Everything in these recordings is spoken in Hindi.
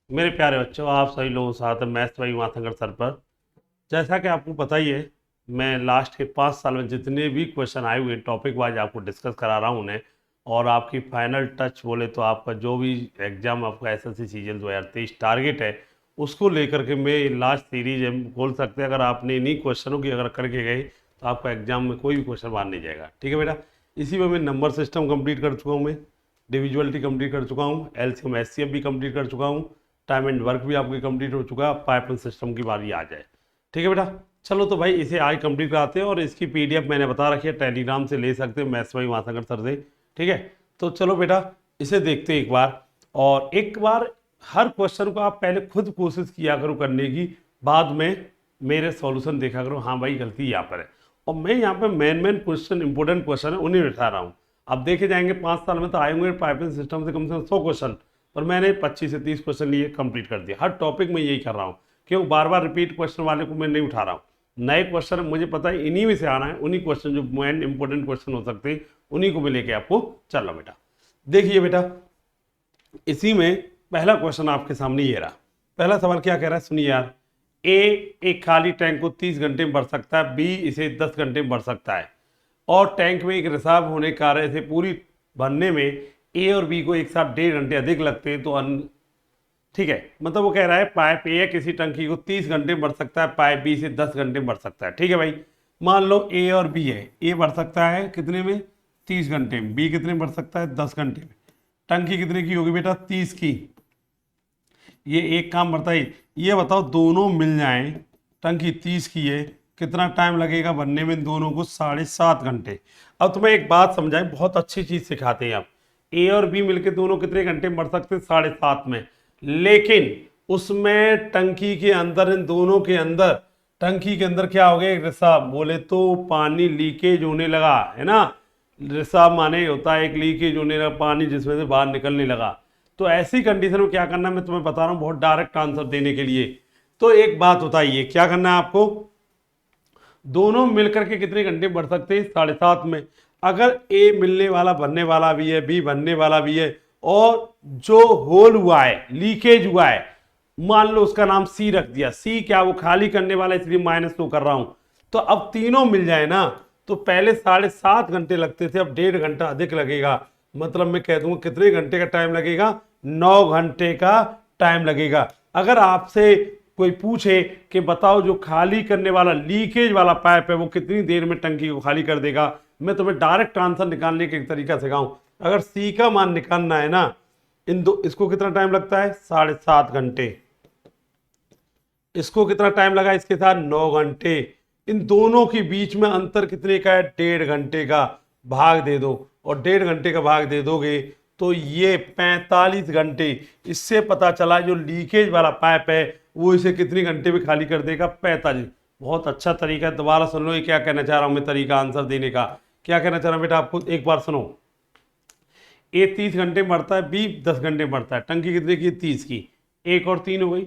मेरे प्यारे बच्चों, आप सभी लोगों के साथ मैथ्स भाई माथंगर सर पर। जैसा कि आपको पता ही है, मैं लास्ट के 5 साल में जितने भी क्वेश्चन आए हुए टॉपिक वाइज आपको डिस्कस करा रहा हूँ उन्हें। और आपकी फाइनल टच बोले तो आपका जो भी एग्जाम आपका एसएससी सीजन 2023 टारगेट है, उसको लेकर के मैं लास्ट सीरीज हम बोल सकते हैं। अगर आपने इन्हीं क्वेश्चनों की अगर करके गए तो आपका एग्जाम में कोई भी क्वेश्चन बाहर नहीं जाएगा। ठीक है बेटा। इसी में मैं नंबर सिस्टम कंप्लीट कर चुका हूँ, मैं डिविजुअलिटी कंप्लीट कर चुका हूँ, एलसीएम एचसीएफ भी कंप्लीट कर चुका हूँ, टाइम एंड वर्क भी आपकी कंप्लीट हो चुका है। पाइपलाइन सिस्टम की बारी आ जाए। ठीक है बेटा। चलो तो भाई इसे आज कंप्लीट कराते हैं और इसकी पीडीएफ मैंने बता रखी है, टेलीग्राम से ले सकते हो मैथ्स भाई महासागर सर से। ठीक है। तो चलो बेटा इसे देखते हैं एक बार। और एक बार हर क्वेश्चन को आप पहले खुद कोशिश किया करो करने की, बाद में मेरे सॉल्यूशन देखा करो। हाँ भाई गलती यहाँ पर है। और मैं यहाँ पे मेन क्वेश्चन इंपॉर्टेंट क्वेश्चन है उन्हें बिठा रहा हूँ। अब देखे जाएंगे 5 साल में तो आए होंगे पाइपिंग सिस्टम से कम 100 क्वेश्चन, पर मैंने 25 से 30 क्वेश्चन लिए कंप्लीट कर दिया। हर टॉपिक में यही कर रहा हूँ, क्यों बार बार रिपीट क्वेश्चन वाले को मैं नहीं उठा रहा हूँ। नए क्वेश्चन मुझे पता है इन्हीं में से आना है, उन्हीं क्वेश्चन जो मेन इंपॉर्टेंट क्वेश्चन हो सकते हैं उन्हीं को मैं लेके आपको चल रहा बेटा। देखिए बेटा, इसी में पहला क्वेश्चन आपके सामने ये रहा। पहला सवाल क्या कह रहा है, सुनिए यार। ए एक खाली टैंक को 30 घंटे में भर सकता है, बी इसे 10 घंटे में भर सकता है, और टैंक में एक रिसाव होने के कारण इसे पूरी भरने में ए और बी को एक साथ 1.5 घंटे अधिक लगते हैं। तो ठीक है, मतलब वो कह रहा है पाइप ए किसी टंकी को 30 घंटे में भर सकता है, पाइप बी से 10 घंटे में भर सकता है। ठीक है भाई। मान लो ए और बी है, ए भर सकता है कितने में, 30 घंटे में, बी कितने में भर सकता है, 10 घंटे में। टंकी कितने की होगी बेटा, 30 की। ये एक काम बढ़ता है। ये बताओ दोनों मिल जाएं, टंकी 30 की है, कितना टाइम लगेगा बनने में, दोनों को 7.5 घंटे। अब तुम्हें एक बात समझाएं, बहुत अच्छी चीज सिखाते हैं आप। ए और बी मिलके दोनों कितने घंटे में भर सकते हैं, 7.5 में। लेकिन उसमें टंकी के अंदर, इन दोनों के अंदर, टंकी के अंदर क्या हो गया, एक रिसाव, बोले तो पानी लीकेज होने लगा, है ना। रिसाव माने होता है एक लीकेज होने लगा, पानी जिसमें से बाहर निकलने लगा। तो ऐसी कंडीशन में क्या करना है, मैं तुम्हें बता रहा हूं बहुत डायरेक्ट आंसर देने के लिए। तो एक बात बताइए क्या करना है आपको, दोनों मिलकर के कितने घंटे बढ़ सकते हैं, 7.5 में। अगर ए मिलने वाला बनने वाला भी है, बी बनने वाला भी है, और जो होल हुआ है, लीकेज हुआ है, मान लो उसका नाम सी रख दिया। सी क्या, वो खाली करने वाला, इसलिए माइनस तो कर रहा हूं। तो अब तीनों मिल जाए ना, तो पहले 7.5 घंटे लगते थे, अब 1.5 घंटा अधिक लगेगा। मतलब मैं कह दूंगा कितने घंटे का टाइम लगेगा, 9 घंटे का टाइम लगेगा। अगर आपसे कोई पूछे कि बताओ जो खाली करने वाला लीकेज वाला पाइप है वो कितनी देर में टंकी को खाली कर देगा, मैं तुम्हें डायरेक्ट आंसर निकालने का एक तरीका सिखाऊं। अगर सी का मान निकालना है ना, इन दो, इसको कितना टाइम लगता है, 7.5 घंटे। इसको कितना टाइम लगा, इसके साथ 9 घंटे। इन दोनों के बीच में अंतर कितने का है, 1.5 घंटे का। भाग दे दो, और 1.5 घंटे का भाग दे दोगे तो ये 45 घंटे। इससे पता चला जो लीकेज वाला पाइप है वो इसे कितने घंटे में खाली कर देगा, 45। बहुत अच्छा तरीका है, दोबारा सुन लो ये क्या कहना चाह रहा हूं मैं, तरीका आंसर देने का क्या कहना चाह रहा हूं बेटा, आपको एक बार सुनो। ए 30 घंटे में बढ़ता है, बी 10 घंटे में बढ़ता है। टंकी कितने की है, 30 की। एक और 3 हो गई।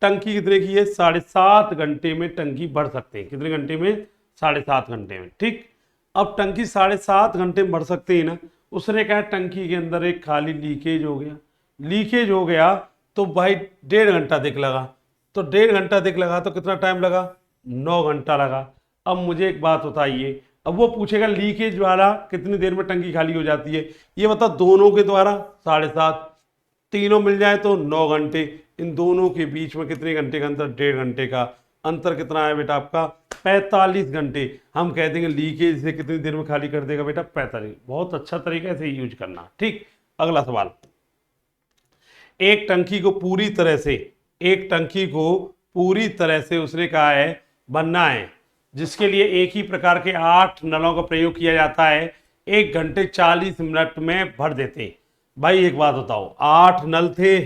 टंकी कितने की है, 7.5 घंटे में टंकी भर सकते हैं। कितने घंटे में, 7.5 घंटे में। ठीक। अब टंकी 7.5 घंटे में भर सकते हैं ना, उसने कहा टंकी के अंदर एक खाली लीकेज हो गया। लीकेज हो गया तो भाई 1.5 घंटा अधिक लगा। तो 1.5 घंटा अधिक लगा तो कितना टाइम लगा, 9 घंटा लगा। अब मुझे एक बात बताइए, अब वो पूछेगा लीकेज वाला कितनी देर में टंकी खाली हो जाती है, ये बता दोनों के द्वारा 7.5, तीनों मिल जाए तो 9 घंटे। इन दोनों के बीच में कितने घंटे का अंतर, 1.5 घंटे का अंतर। कितना है बेटा आपका, 45 घंटे। हम कह देंगे लीकेज से कितनी देर में खाली कर देगा बेटा, 45। बहुत अच्छा तरीका है, इसे यूज करना। ठीक। अगला सवाल, एक टंकी को पूरी तरह से, एक टंकी को पूरी तरह से उसने कहा है बनना है, जिसके लिए एक ही प्रकार के 8 नलों का प्रयोग किया जाता है। 1 घंटे 40 मिनट में भर देते। भाई एक बात बताओ, 8 नल थे,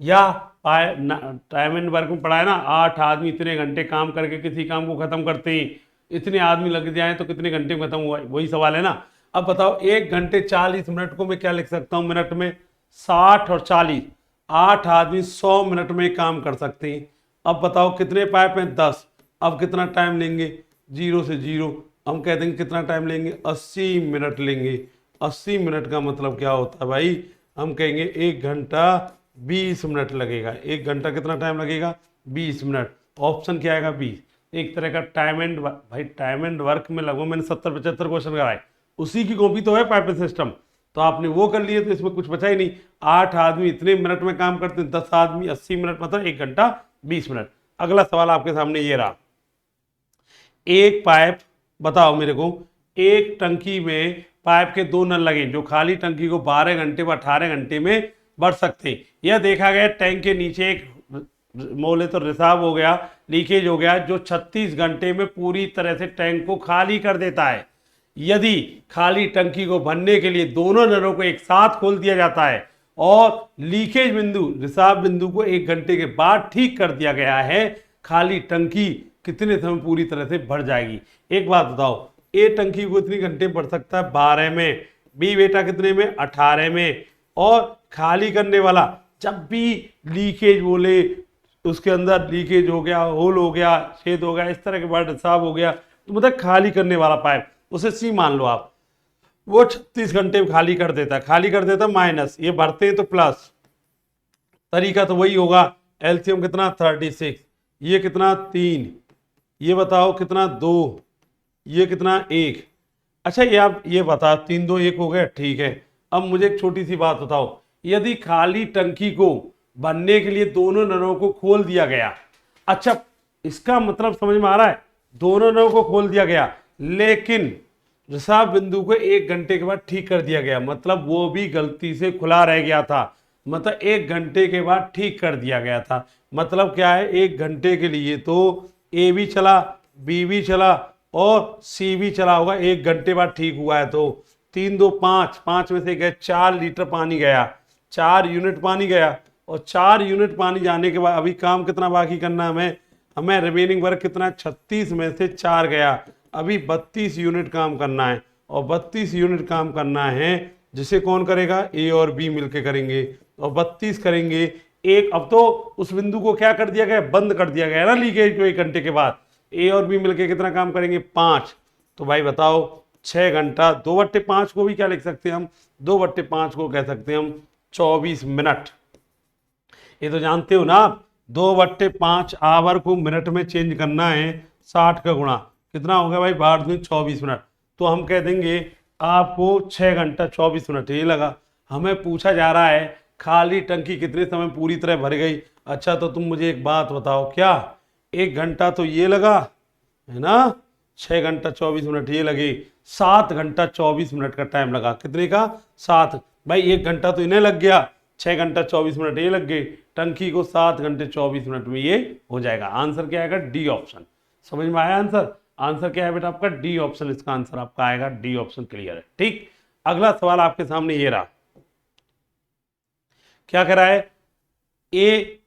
या टाइम एंड वर्क में पढ़ा है ना, 8 आदमी इतने घंटे काम करके किसी काम को खत्म करते हैं। इतने आदमी लग जाए तो कितने घंटे में खत्म हुआ, वही सवाल है ना। अब बताओ 1 घंटे 40 मिनट को मैं क्या लिख सकता हूं मिनट में, 60 और 40, 8 आदमी 100 मिनट में काम कर सकते हैं। अब बताओ कितने पाइप हैं, 10। अब कितना टाइम लेंगे, 0 से 0, हम कह देंगे कितना टाइम लेंगे, 80 मिनट लेंगे। 80 मिनट का मतलब क्या होता है भाई, हम कहेंगे 1 घंटा 20 मिनट लगेगा। 1 घंटा कितना टाइम लगेगा? 20 मिनट। ऑप्शन क्या आएगा? 20। एक तरह का टाइम एंड भाई टाइम एंड वर्क में लगभग मैंने 70-75 क्वेश्चन कराए, उसी की कॉपी तो है पाइपलाइन सिस्टम, तो आपने वो कर लिए तो इसमें कुछ बचा ही नहीं। 8 आदमी इतने मिनट में काम करते हैं, 10 आदमी 80 मिनट, मतलब 1 घंटा 20 मिनट। अगला सवाल आपके सामने ये रहा, एक पाइप बताओ मेरे को, एक टंकी में पाइप के 2 नल लगे जो खाली टंकी को 12 घंटे व 18 घंटे में भर सकते हैं। यह देखा गया टैंक के नीचे एक मोले तो रिसाव हो गया, लीकेज हो गया, जो 36 घंटे में पूरी तरह से टैंक को खाली कर देता है। यदि खाली टंकी को भरने के लिए दोनों नलों को एक साथ खोल दिया जाता है और लीकेज बिंदु रिसाव बिंदु को 1 घंटे के बाद ठीक कर दिया गया है, खाली टंकी कितने समय पूरी तरह से भर जाएगी? एक बात बताओ, ए टंकी को इतनी घंटे भर सकता है 12 में, बी बेटा कितने में? 18 में। और खाली करने वाला जब भी लीकेज बोले, उसके अंदर लीकेज हो गया, होल हो गया, छेद हो गया, इस तरह के बाद रिसाव हो गया, तो मतलब खाली करने वाला पाइप, उसे सी मान लो आप, वो 36 घंटे में खाली कर देता है। खाली कर देता माइनस, ये भरते हैं तो प्लस, तरीका तो वही होगा। एलसीएम कितना? 36, ये कितना? 3, ये बताओ कितना? 2, ये कितना? 1। अच्छा ये आप ये बता, 3 2 1 हो गया, ठीक है। अब मुझे एक छोटी सी बात बताओ, यदि खाली टंकी को भरने के लिए दोनों नलों को खोल दिया गया, अच्छा इसका मतलब समझ में आ रहा है, दोनों नलों को खोल दिया गया लेकिन रिसाव बिंदु को 1 घंटे के बाद ठीक कर दिया गया, मतलब वो भी गलती से खुला रह गया था, मतलब 1 घंटे के बाद ठीक कर दिया गया था। मतलब क्या है, 1 घंटे के लिए तो ए भी चला, बी भी चला और सी भी चला होगा, 1 घंटे बाद ठीक हुआ है। तो 3 2 5, 5 में से गए 4 लीटर पानी गया, 4 यूनिट पानी गया, और 4 यूनिट पानी जाने के बाद अभी काम कितना बाकी करना है हमें रिमेनिंग वर्क कितना? 36 में से 4 गया, अभी 32 यूनिट काम करना है, और 32 यूनिट काम करना है जिसे कौन करेगा? ए और बी मिलके करेंगे, और 32 करेंगे एक। अब तो उस बिंदु को क्या कर दिया गया? बंद कर दिया गया ना लीकेज को 1 घंटे के बाद। ए और बी मिलके कितना काम करेंगे? 5। तो भाई बताओ 6 घंटा, 2/5 को भी क्या लिख सकते हैं हम? 2/5 को कह सकते हैं हम 24 मिनट। ये तो जानते हो ना आप, 2/5 आवर को मिनट में चेंज करना है, 60 का गुणा कितना हो गया भाई? 24 मिनट। तो हम कह देंगे आपको 6 घंटा 24 मिनट ये लगा। हमें पूछा जा रहा है खाली टंकी कितने समय पूरी तरह भर गई। अच्छा तो तुम मुझे एक बात बताओ, क्या 1 घंटा तो ये लगा है ना, 6 घंटा 24 मिनट ये लगे, 7 घंटा 24 मिनट का टाइम लगा। कितने का? 7। भाई 1 घंटा तो इन्हें लग गया, 6 घंटा 24 मिनट ये लग गए, टंकी को 7 घंटे 24 मिनट में ये हो जाएगा। आंसर क्या आएगा? D option. समझ में आया आंसर? आंसर क्या है बेटा आपका? डी ऑप्शन, इसका आंसर आपका आएगा डी ऑप्शन। क्लियर है? ठीक। अगला सवाल आपके सामने ये रहा, क्या कह रहा है? ए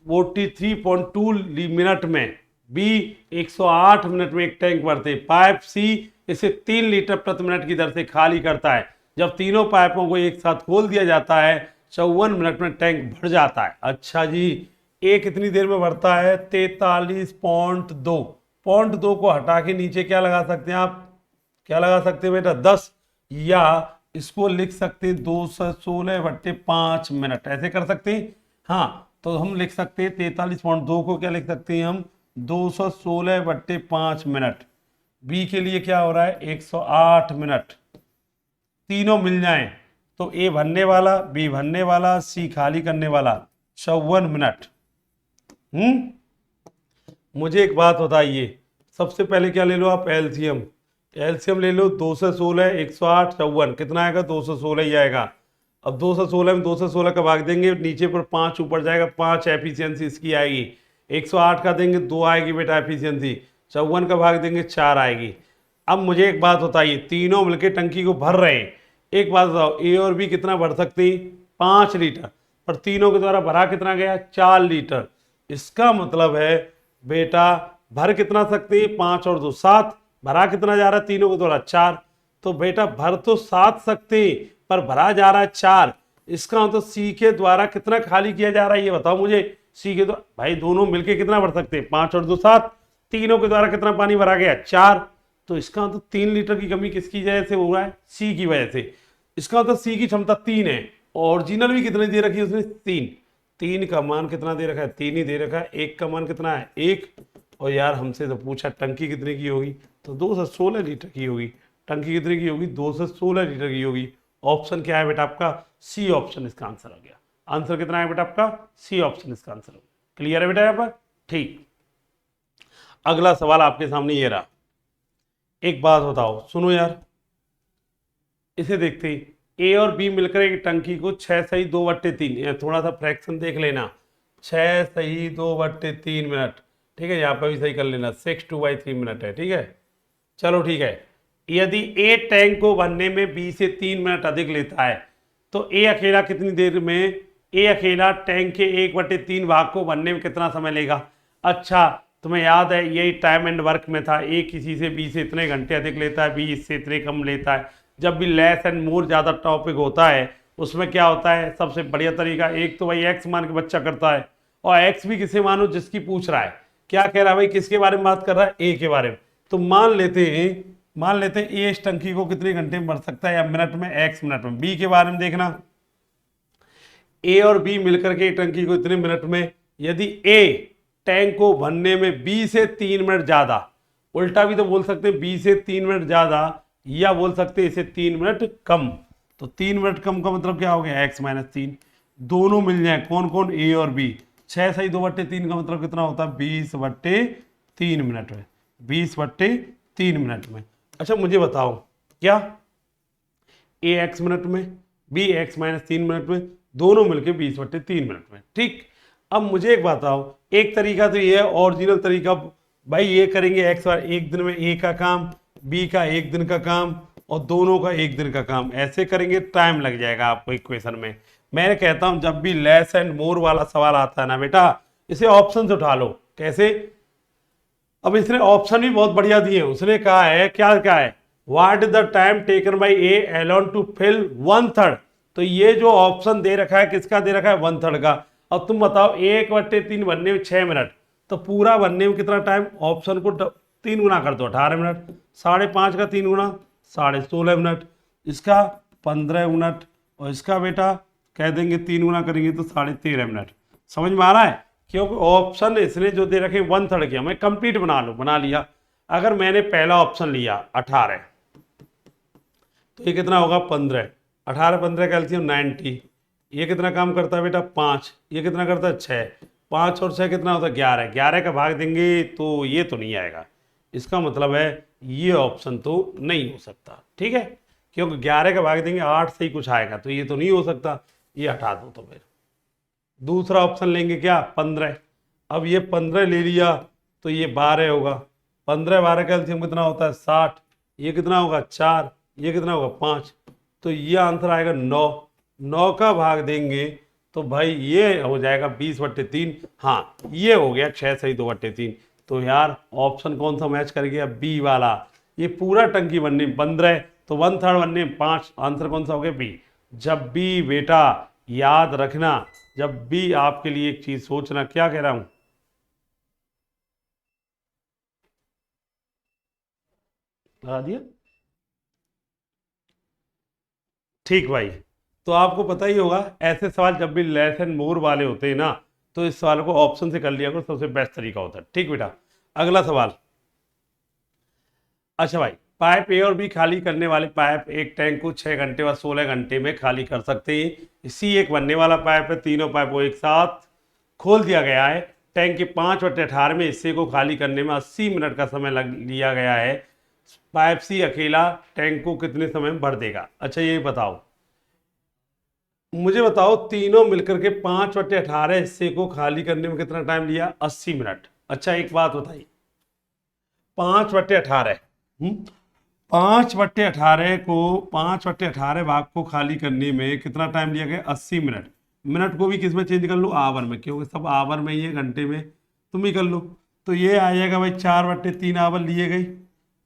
43.2 मिनट में, बी 108 मिनट में एक टैंक भरते, पाइप सी इसे 3 लीटर प्रति मिनट की दर से खाली करता है। जब तीनों पाइपों को एक साथ खोल दिया जाता है 54 मिनट में टैंक भर जाता है। अच्छा जी, ए कितनी देर में भरता है? 43.2। 0.2 को हटा के नीचे क्या लगा सकते हैं आप? क्या लगा सकते हैं बेटा? 10, या इसको लिख सकते हैं 216/5 मिनट, ऐसे कर सकते हैं। हाँ तो हम लिख सकते हैं 43.2 को क्या लिख सकते हैं हम? 216/5 मिनट। बी के लिए क्या हो रहा है? 108 मिनट। तीनों मिल जाएं तो ए भरने वाला, बी भरने वाला, सी खाली करने वाला, 54 मिनट। मुझे एक बात बताइए, सबसे पहले क्या ले लो आप? एलसीएम। एलसीएम ले लो, 216 108 54, कितना आएगा? 216 ही आएगा। अब 216 में 216 का भाग देंगे, नीचे पर 5 ऊपर जाएगा, 5 एफिशिएंसी इसकी आएगी। 108 का देंगे 2 आएगी बेटा एफिशिएंसी, 54 का भाग देंगे 4 आएगी। अब मुझे एक बात बताइए, तीनों मिलके टंकी को भर रहे हैं, एक बात बताओ, ए और बी कितना भर सकते हैं? 5 लीटर, पर तीनों के द्वारा भरा कितना गया? 4 लीटर। इसका मतलब है बेटा भर कितना सकते हैं? 5 और 2 7, भरा कितना जा रहा है तीनों के द्वारा? 4। तो बेटा भर तो 7 सकते हैं पर भरा जा रहा है 4। इसका मतलब सी के द्वारा कितना खाली किया जा रहा है ये बताओ मुझे। सी के द्वारा भाई दोनों मिलके कितना भर सकते हैं? 5 और 2 7, तीनों के द्वारा कितना पानी भरा गया? 4। तो इसका मतलब 3 लीटर की कमी किसकी वजह से हो रहा है? सी की वजह से। इसका मतलब सी की क्षमता 3 है, ओरिजिनल भी कितनी दे रखी है उसने? 3। 3 का मान कितना दे रखा है, 3 ही दे रखा है। 1 का मान कितना है, 1। और यार हमसे तो पूछा टंकी कितने की होगी, तो 2 से 16 लीटर की होगी। टंकी कितने की होगी, 2 से 16 लीटर की होगी। ऑप्शन क्या है बेटा आपका, सी ऑप्शन इसका आंसर आ गया। आंसर कितना है बेटा आपका, सी ऑप्शन इसका आंसर। क्लियर है बेटा यहाँ पर, ठीक। अगला सवाल आपके सामने ये रहा। एक बात बताओ, सुनो यार, इसे देखते ही ए और बी मिलकर एक टंकी को 6 सही 2/3, थोड़ा सा फ्रैक्शन देख लेना, 6 सही 2/3 मिनट, ठीक है। यहाँ पर भी सही कर लेना, 6/2/3 मिनट है, ठीक है। चलो ठीक है। यदि ए टैंक को भरने में बी से 3 मिनट अधिक लेता है, तो ए अकेला कितनी देर में, ए अकेला टैंक के 1/3 भाग को भरने में कितना समय लेगा। अच्छा, तुम्हें याद है यही टाइम एंड वर्क में था, ए किसी से बी से इतने घंटे अधिक लेता है, बी इससे इतने कम लेता है। जब भी लेस एंड मोर ज़्यादा टॉपिक होता है उसमें क्या होता है, सबसे बढ़िया तरीका, एक तो भाई एक्स मान के बच्चा करता है, और एक्स भी किसे मानो, जिसकी पूछ रहा है। क्या कह रहा है भाई, किसके बारे में बात कर रहा है, ए के बारे में। तो मान लेते हैं ए इस टंकी को कितने घंटे में भर सकता है, या मिनट में, एक्स मिनट में। बी के बारे में देखना, ए और बी मिलकर के टंकी को इतने मिनट में, यदि ए टैंक को भरने में बी से 3 मिनट ज्यादा, उल्टा भी तो बोल सकते हैं बी से 3 मिनट ज्यादा, या बोल सकते हैं इसे 3 मिनट कम। तो 3 मिनट कम का मतलब क्या हो गया, एक्स माइनस 3। दोनों मिल जाए, कौन कौन, ए और बी। 6 सही 2/3 का मतलब कितना होता है, 20/3 मिनट में, 20/3 मिनट में। अच्छा मुझे बताओ, क्या ए एक्स मिनट में, बी एक्स माइनस 3 मिनट में, दोनों मिलके 20/3 मिनट में, ठीक। अब मुझे एक बात बताओ, एक तरीका तो ये है ओरिजिनल तरीका, भाई ये करेंगे एक्स बार एक दिन में ए का काम, बी का एक दिन का काम, और दोनों का एक दिन का काम, ऐसे करेंगे टाइम लग जाएगा आपको इक्वेशन में। मैं कहता हूं जब भी लेस एंड मोर वाला सवाल आता है ना बेटा, इसे ऑप्शन से उठा लो। कैसे, अब इसने ऑप्शन भी बहुत बढ़िया दिए हैं। उसने कहा है, क्या है, what is the time taken by A alone to fill 1/3। तो ये जो ऑप्शन दे रखा है किसका दे रखा है, 1/3 का। अब तुम बताओ 1/3 बनने में 6 मिनट, तो पूरा बनने में कितना टाइम, ऑप्शन को 3 गुना कर दो, 18 मिनट। 5.5 का 3 गुना 16.5 मिनट, इसका 15 मिनट, और इसका बेटा कह देंगे 3 गुना करेंगे तो 13.5 मिनट। समझ में आ रहा है, क्योंकि ऑप्शन इसने जो दे रखे 1/3 किया, मैं कंप्लीट बना लिया। अगर मैंने पहला ऑप्शन लिया 18, तो ये कितना होगा 15, 18 15 का एलसीएम 90। ये कितना काम करता है बेटा 5, ये कितना करता है 6, 5 और 6 कितना होता है 11, 11 का भाग देंगे तो ये तो नहीं आएगा। इसका मतलब है ये ऑप्शन तो नहीं हो सकता, ठीक है, क्योंकि 11 का भाग देंगे 8 से ही कुछ आएगा, तो ये तो नहीं हो सकता, ये हटा दो। तो फिर दूसरा ऑप्शन लेंगे क्या, 15। अब ये 15 ले लिया तो ये 12 होगा, 15 12 का एलसीएम कितना होता है 60, ये कितना होगा 4, ये कितना होगा 5, तो ये आंसर आएगा 9। 9 का भाग देंगे तो भाई ये हो जाएगा 20/3। हाँ ये हो गया 6 सही 2/3। तो यार ऑप्शन कौन सा मैच कर गया, बी वाला। ये पूरा टंकी बनने में 15 तो 1/3 बनने में 5, आंसर कौन सा हो गया, बी। जब भी बेटा याद रखना, जब भी आपके लिए एक चीज सोचना, क्या कह रहा हूं, लगा दिया, ठीक भाई। तो आपको पता ही होगा ऐसे सवाल जब भी लेस एंड मोर वाले होते हैं ना, तो इस सवाल को ऑप्शन से कर लिया करो, सबसे बेस्ट तरीका होता है, ठीक बेटा। अगला सवाल, अच्छा भाई, पाइप ए और बी खाली करने वाले पाइप एक टैंक को 6 घंटे व 16 घंटे में खाली कर सकते हैं। सी एक बनने वाला पाइप है, तीनों पाइप को एक साथ खोल दिया गया है। टैंक के 5/18 में हिस्से को खाली करने में 80 मिनट का समय लग लिया गया है। पाइप सी अकेला टैंक को कितने समय में भर देगा। अच्छा ये बताओ, मुझे बताओ तीनों मिलकर के 5/18 हिस्से को खाली करने में कितना टाइम लिया, 80 मिनट। अच्छा एक बात बताइए, 5/18, 5/18 को 5/18 भाग को खाली करने में कितना टाइम लिया गया, 80 मिनट। मिनट को भी किस में चेंज कर लो, आवर में, क्योंकि सब आवर में ही है, घंटे में तुम ही कर लो। तो ये आ जाएगा भाई 4/3 आवर लिए गई।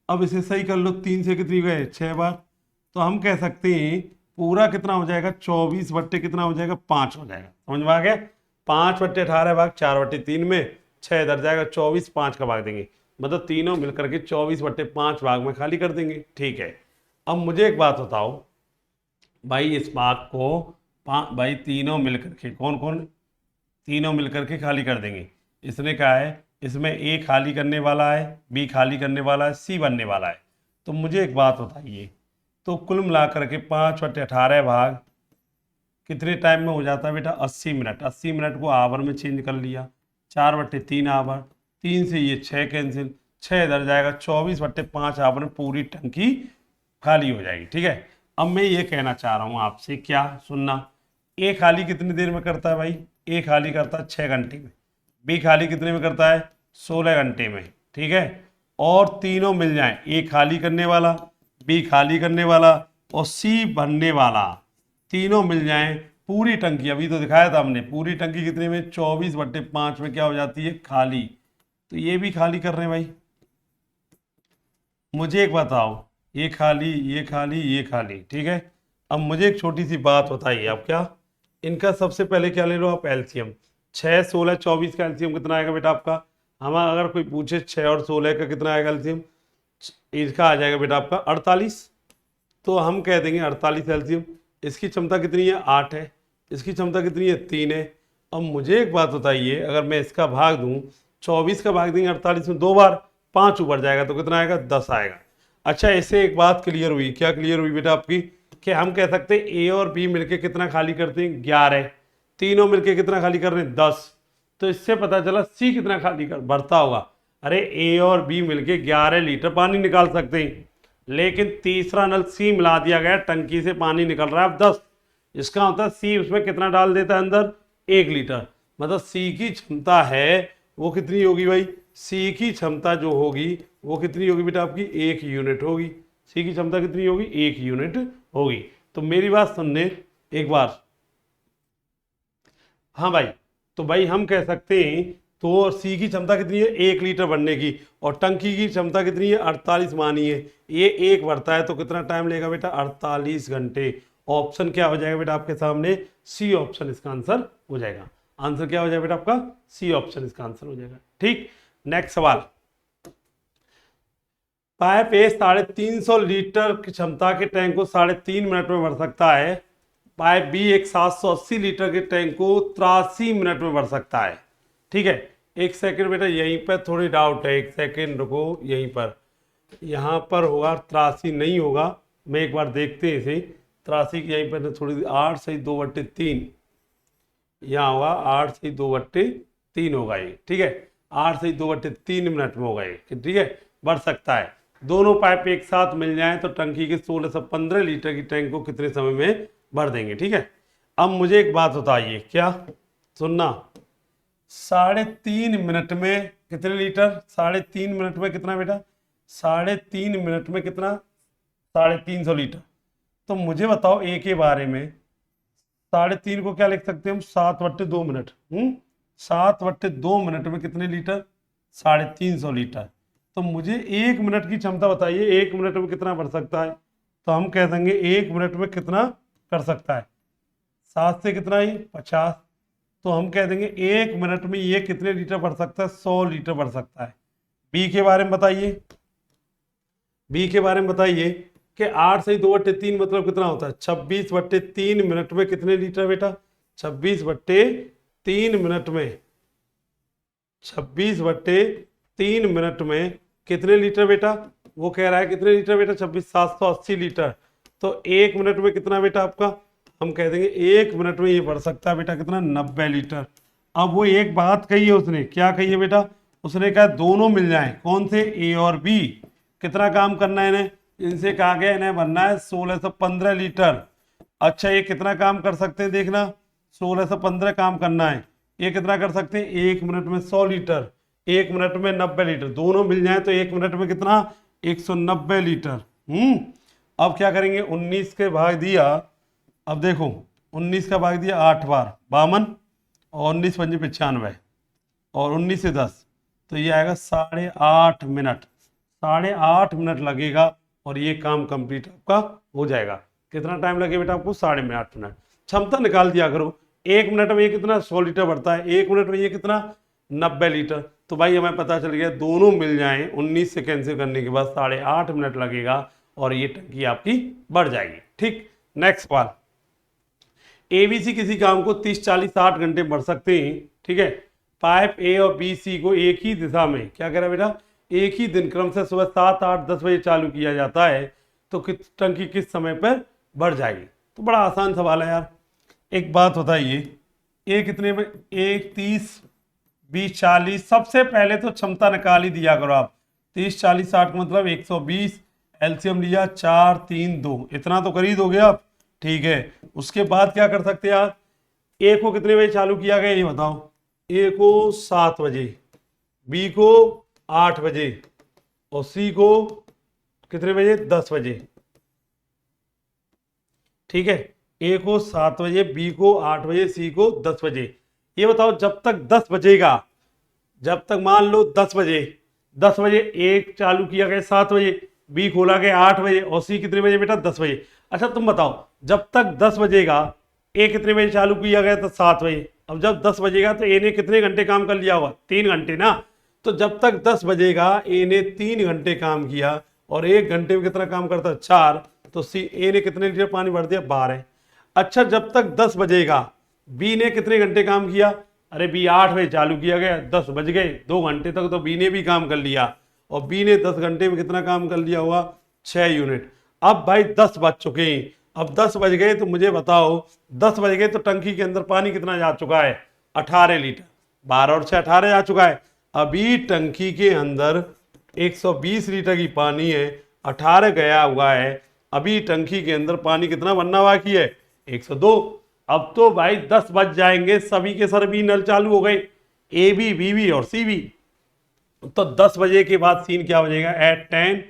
अब इसे सही कर लो, 3 से कितनी गए 6 बार। तो हम कह सकते हैं पूरा कितना हो जाएगा, 24 बट्टे कितना हो जाएगा, 5 हो जाएगा। समझ में आ गया, 5/18 भाग 4/3 में 6 इधर जाएगा, 24 5 का भाग देंगे, मतलब तीनों मिलकर के 24/5 भाग में खाली कर देंगे, ठीक है। अब मुझे एक बात बताओ भाई, इस भाग को भाई तीनों मिलकर के कौन कौन, तीनों मिलकर के खाली कर देंगे। इसने कहा है इसमें ए खाली करने वाला है, बी खाली करने वाला है, सी बनने वाला है। तो मुझे एक बात बताइए, तो कुल मिलाकर के 5/18 भाग कितने टाइम में हो जाता है बेटा? 80 मिनट। 80 मिनट को आवर में चेंज कर लिया, 4/3 आवर, 3 से ये 6 कैंसिल, 6 इधर जाएगा, 24/5 आवर में पूरी टंकी खाली हो जाएगी। ठीक है, अब मैं ये कहना चाह रहा हूँ आपसे, क्या सुनना, ए खाली कितनी देर में करता है भाई? ए खाली करता है 6 घंटे में। बी खाली कितने में करता है? 16 घंटे में। ठीक है, और तीनों मिल जाए, ए खाली करने वाला, बी खाली करने वाला और सी भरने वाला, तीनों मिल जाए, पूरी टंकी, अभी तो दिखाया था हमने, पूरी टंकी कितने में? 24/5 में क्या हो जाती है? खाली। तो ये भी खाली कर रहे हैं भाई। मुझे एक बताओ, ये खाली, ये खाली, ये खाली। ठीक है, अब मुझे एक छोटी सी बात बताइए आप, क्या इनका सबसे पहले क्या ले लो आप? एलसीएम। 6, 16, 24 का एलसीएम कितना आएगा बेटा आपका? हम अगर कोई पूछे 6 और 16 का कितना आएगा एलसीएम, इसका आ जाएगा बेटा आपका 48। तो हम कह देंगे 48 एलसीएम। इसकी क्षमता कितनी है? 8 है। इसकी क्षमता कितनी है? 3 है। अब मुझे एक बात बताइए, अगर मैं इसका भाग दूं, 24 का भाग देंगे 48 में 2 बार, 5 ऊपर जाएगा तो कितना आएगा? 10 आएगा। अच्छा, इससे एक बात क्लियर हुई। क्या क्लियर हुई बेटा आपकी? कि हम कह सकते हैं ए और बी मिलके कितना खाली करते हैं? 11। तीनों मिलके कितना खाली कर रहे हैं? 10। तो इससे पता चला सी कितना खाली कर भरता होगा। अरे ए और बी मिलके 11 लीटर पानी निकाल सकते हैं, लेकिन तीसरा नल सी मिला दिया गया, टंकी से पानी निकल रहा है अब 10। इसका मतलब सी उसमें कितना डाल देता है अंदर? 1 लीटर। मतलब सी की क्षमता है वो कितनी होगी भाई? सी की क्षमता जो होगी वो कितनी होगी बेटा आपकी? 1 यूनिट होगी। सी की क्षमता कितनी होगी? 1 यूनिट होगी। तो मेरी बात सुनने एक बार। हाँ भाई, तो भाई हम कह सकते हैं, तो सी की क्षमता कितनी है? 1 लीटर भरने की, और टंकी की क्षमता कितनी है? 48 मानी है। ये 1 भरता है तो कितना टाइम लेगा बेटा? 48 घंटे। ऑप्शन क्या हो जाएगा बेटा आपके सामने? सी ऑप्शन इसका आंसर हो जाएगा। आंसर क्या हो जाएगा बेटा आपका? सी ऑप्शन इसका आंसर हो जाएगा। ठीक, नेक्स्ट सवाल। पाइप ए 350 लीटर की क्षमता के टैंक को 3.5 मिनट में भर सकता है। पाइप बी एक 780 लीटर के टैंक को 83 मिनट में भर सकता है। ठीक है, एक सेकंड बेटा, यहीं पर थोड़ी डाउट है, एक सेकंड रुको। यहीं पर, यहाँ पर होगा 83 नहीं होगा, मैं एक बार देखते हैं इसे। 83 यहीं पर थोड़ी 8 सही 2/3 यहाँ होगा, 8 सही 2/3 होगा ये। ठीक है, 8 सही 2/3 मिनट में होगा ये। ठीक है, बढ़ सकता है। दोनों पाइप एक साथ मिल जाएं तो टंकी के 1615 लीटर की टैंक को कितने समय में भर देंगे? ठीक है, अब मुझे एक बात बताइए, क्या सुनना, 3.5 मिनट में कितने लीटर? 3.5 मिनट में कितना बेटा? 3.5 मिनट में कितना? 350 लीटर। तो मुझे बताओ ए के बारे में, 3.5 को क्या लिख सकते हैं हम? 7/2 मिनट। 7/2 मिनट में कितने लीटर? 350 लीटर। तो मुझे 1 मिनट की क्षमता बताइए, 1 मिनट में कितना भर सकता है? तो हम कह देंगे 1 मिनट में कितना कर सकता है? 7 से कितना ही 50। तो हम कह देंगे 1 मिनट में ये कितने लीटर भर सकता है? 100 लीटर भर सकता है। बी के बारे में बताइए, बी के बारे में बताइए कि 8 से 2/3 मतलब कितना होता है? 26/3 मिनट में कितने लीटर बेटा? 26/3 मिनट में, 26/3 मिनट में कितने लीटर बेटा? वो कह रहा है कितने लीटर बेटा? 780 लीटर। तो 1 मिनट में कितना बेटा आपका? हम कह देंगे 1 मिनट में ये भर सकता है बेटा कितना? 90 लीटर। अब वो एक बात कही है उसने, क्या कही है बेटा? उसने कहा दोनों मिल जाएं, कौन से? ए और बी। कितना काम करना है इन्हें? इनसे कहा गया इन्हें भरना है 1615 लीटर। अच्छा, ये कितना काम कर सकते हैं देखना, 1615 काम करना है। ये कितना कर सकते हैं? 1 मिनट में 100 लीटर, 1 मिनट में 90 लीटर। दोनों मिल जाए तो 1 मिनट में कितना? 190 लीटर। अब क्या करेंगे? 19 के भाग दिया, अब देखो 19 का भाग दिया 8 बार, 52, और 19 पंजे 95, और 19 से 10, तो ये आएगा 8.5 मिनट। 8.5 मिनट लगेगा और ये काम कंप्लीट आपका हो जाएगा। कितना टाइम लगे बेटा आपको? 8.5 मिनट। क्षमता निकाल दिया करो, 1 मिनट में ये कितना? 100 लीटर भरता है, 1 मिनट में ये कितना? 90 लीटर। तो भाई हमें पता चल गया दोनों मिल जाएं, 19 से कैंसिल करने के बाद 8.5 मिनट लगेगा और ये टंकी आपकी बढ़ जाएगी। ठीक, नेक्स्ट सवाल। एबीसी किसी काम को 30, 40, 60 घंटे बढ़ सकते हैं। ठीक है। पाइप ए और बी सी को एक ही दिशा में क्या कह रहा है बेटा, एक ही दिन क्रम से सुबह 7, 8, 10 बजे चालू किया जाता है तो टंकी किस समय पर भर जाएगी। तो बड़ा आसान सवाल है यार। एक बात बताइए, ए कितने में, 1, 30, 20, 40। सबसे पहले तो क्षमता निकाल ही दिया करो आप। 30, 40, 60 का मतलब 120। एलसीएम लिया 4, 3, 2, इतना तो कर ही दोगे आप। ठीक है, उसके बाद क्या कर सकते हैं आप, ए को कितने बजे चालू किया गया ये बताओ। ए को 7 बजे, बी को 8 बजे और सी को कितने बजे, 10 बजे। ठीक है, ए को 7 बजे, बी को 8 बजे, सी को 10 बजे। ये बताओ जब तक 10 बजेगा, जब तक मान लो 10 बजे, 10 बजे ए चालू किया गया 7 बजे, बी खोला गया 8 बजे और सी कितने बजे बेटा, 10 बजे। अच्छा तुम बताओ जब तक 10 बजेगा, ए कितने बजे चालू किया गया था, 7 बजे। अब जब 10 बजेगा तो ए ने कितने घंटे काम कर लिया होगा, 3 घंटे ना। तो जब तक 10 बजेगा ए ने 3 घंटे काम किया और 1 घंटे में कितना काम करता है, 4। तो सी ए ने कितने लीटर पानी भर दिया, 12। अच्छा जब तक 10 बजेगा, बी ने कितने घंटे काम किया, अरे बी 8 बजे चालू किया गया, 10 बज गए, 2 घंटे तक तो बी ने भी काम कर लिया और बी ने 10 घंटे में कितना काम कर लिया होगा, 6 यूनिट। अब भाई 10 बज चुके हैं, अब 10 बज गए तो मुझे बताओ 10 बज गए तो टंकी के अंदर पानी कितना जा चुका है, 18 लीटर। 12 और 6 18 जा चुका है। अभी टंकी के अंदर 120 लीटर की पानी है, 18 गया हुआ है। अभी टंकी के अंदर पानी कितना बनना बाकी है, 102। अब तो भाई 10 बज जाएंगे, सभी के सभी नल चालू हो गए, ए बी, बी बी और सी बी। तो 10 बजे के बाद सीन क्या बजेगा, एट 10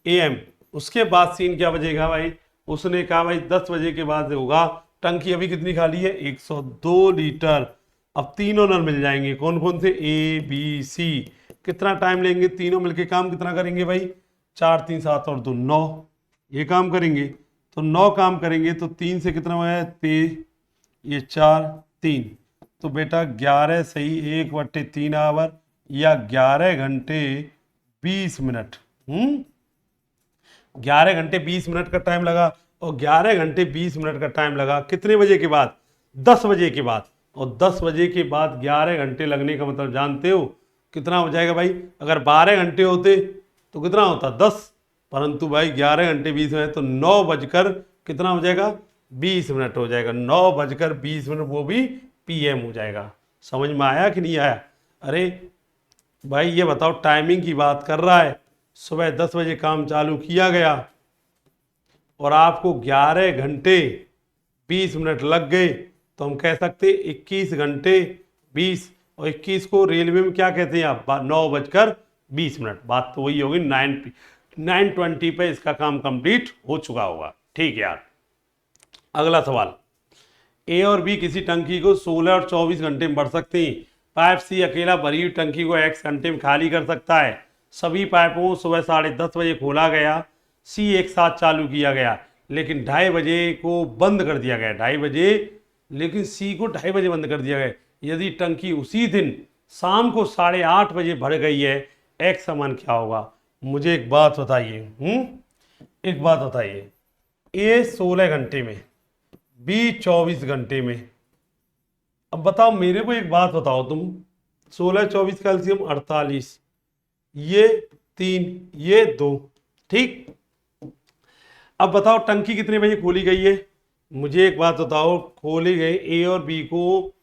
AM। उसके बाद सीन क्या बजेगा भाई, उसने कहा भाई 10 बजे के बाद होगा। टंकी अभी कितनी खाली है, 102 लीटर। अब तीनों नल मिल जाएंगे, कौन कौन से, ए बी सी। कितना टाइम लेंगे, तीनों मिलके काम कितना करेंगे भाई, 4, 3, 7 और 2, 9 ये काम करेंगे। तो 9 काम करेंगे तो 3 से कितना हुआ है, 3, ये 4, 3। तो बेटा 11 सही 1/3 आवर या 11 घंटे 20 मिनट। 11 घंटे 20 मिनट का टाइम लगा और 11 घंटे 20 मिनट का टाइम लगा कितने बजे के बाद, 10 बजे के बाद। और 10 बजे के बाद 11 घंटे लगने का मतलब जानते हो कितना हो जाएगा भाई। अगर 12 घंटे होते तो कितना होता, 10। परंतु भाई 11 घंटे 20 मिनट तो 9 बजकर कितना हो जाएगा, 20 मिनट हो जाएगा। 9 बजकर 20 मिनट, वो भी PM हो जाएगा। समझ में आया कि नहीं आया। अरे भाई ये बताओ, टाइमिंग की बात कर रहा है, सुबह 10 बजे काम चालू किया गया और आपको 11 घंटे 20 मिनट लग गए तो हम कह सकते 21 घंटे 20। और 21 को रेलवे में क्या कहते हैं आप, 9 बजकर 20 मिनट। बात तो वही होगी, 9:20 पे इसका काम कंप्लीट हो चुका होगा। ठीक है यार। अगला सवाल, ए और बी किसी टंकी को 16 और 24 घंटे में भर सकते हैं। पाइप सी अकेला भरी हुई टंकी को X घंटे में खाली कर सकता है। सभी पाइपों को सुबह 10:30 बजे खोला गया, सी एक साथ चालू किया गया लेकिन 2:30 बजे को बंद कर दिया गया। 2:30 बजे, लेकिन सी को 2:30 बजे बंद कर दिया गया। यदि टंकी उसी दिन शाम को 8:30 बजे भर गई है, X समान क्या होगा। मुझे एक बात बताइए, एक बात बताइए, ए 16 घंटे में, बी 24 घंटे में। अब बताओ मेरे को एक बात बताओ तुम, 16, 24 का एलसीएम 48, ये 3, ये 2, ठीक। अब बताओ टंकी कितने बजे खोली गई है। मुझे एक बात बताओ, खोली गई ए और बी को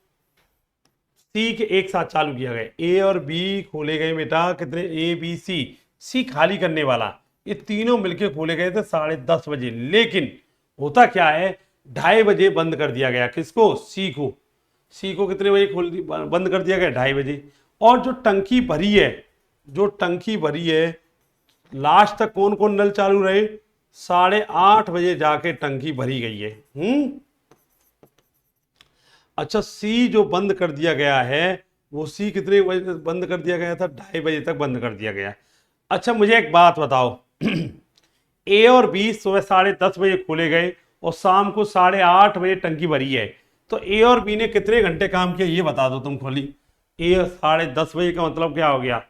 सी के एक साथ चालू किया गया। ए और बी खोले गए बेटा कितने, ए बी सी, सी खाली करने वाला, ये तीनों मिलके खोले गए थे 10:30 बजे। लेकिन होता क्या है, 2:30 बजे बंद कर दिया गया। किसको, सी को। सी को कितने बजे बंद कर दिया गया, 2:30 बजे। और जो टंकी भरी है, जो टंकी भरी है, लास्ट तक कौन कौन नल चालू रहे, 8:30 बजे जाके टंकी भरी गई है। अच्छा सी जो बंद कर दिया गया है, वो सी कितने बजे तक बंद कर दिया गया था, 2:30 बजे तक बंद कर दिया गया। अच्छा मुझे एक बात बताओ, ए और बी सुबह 10:30 बजे खोले गए और शाम को 8:30 बजे टंकी भरी है। तो ए और बी ने कितने घंटे काम किया ये बता दो तुम खोली। ए 10:30 बजे का मतलब क्या हो गया,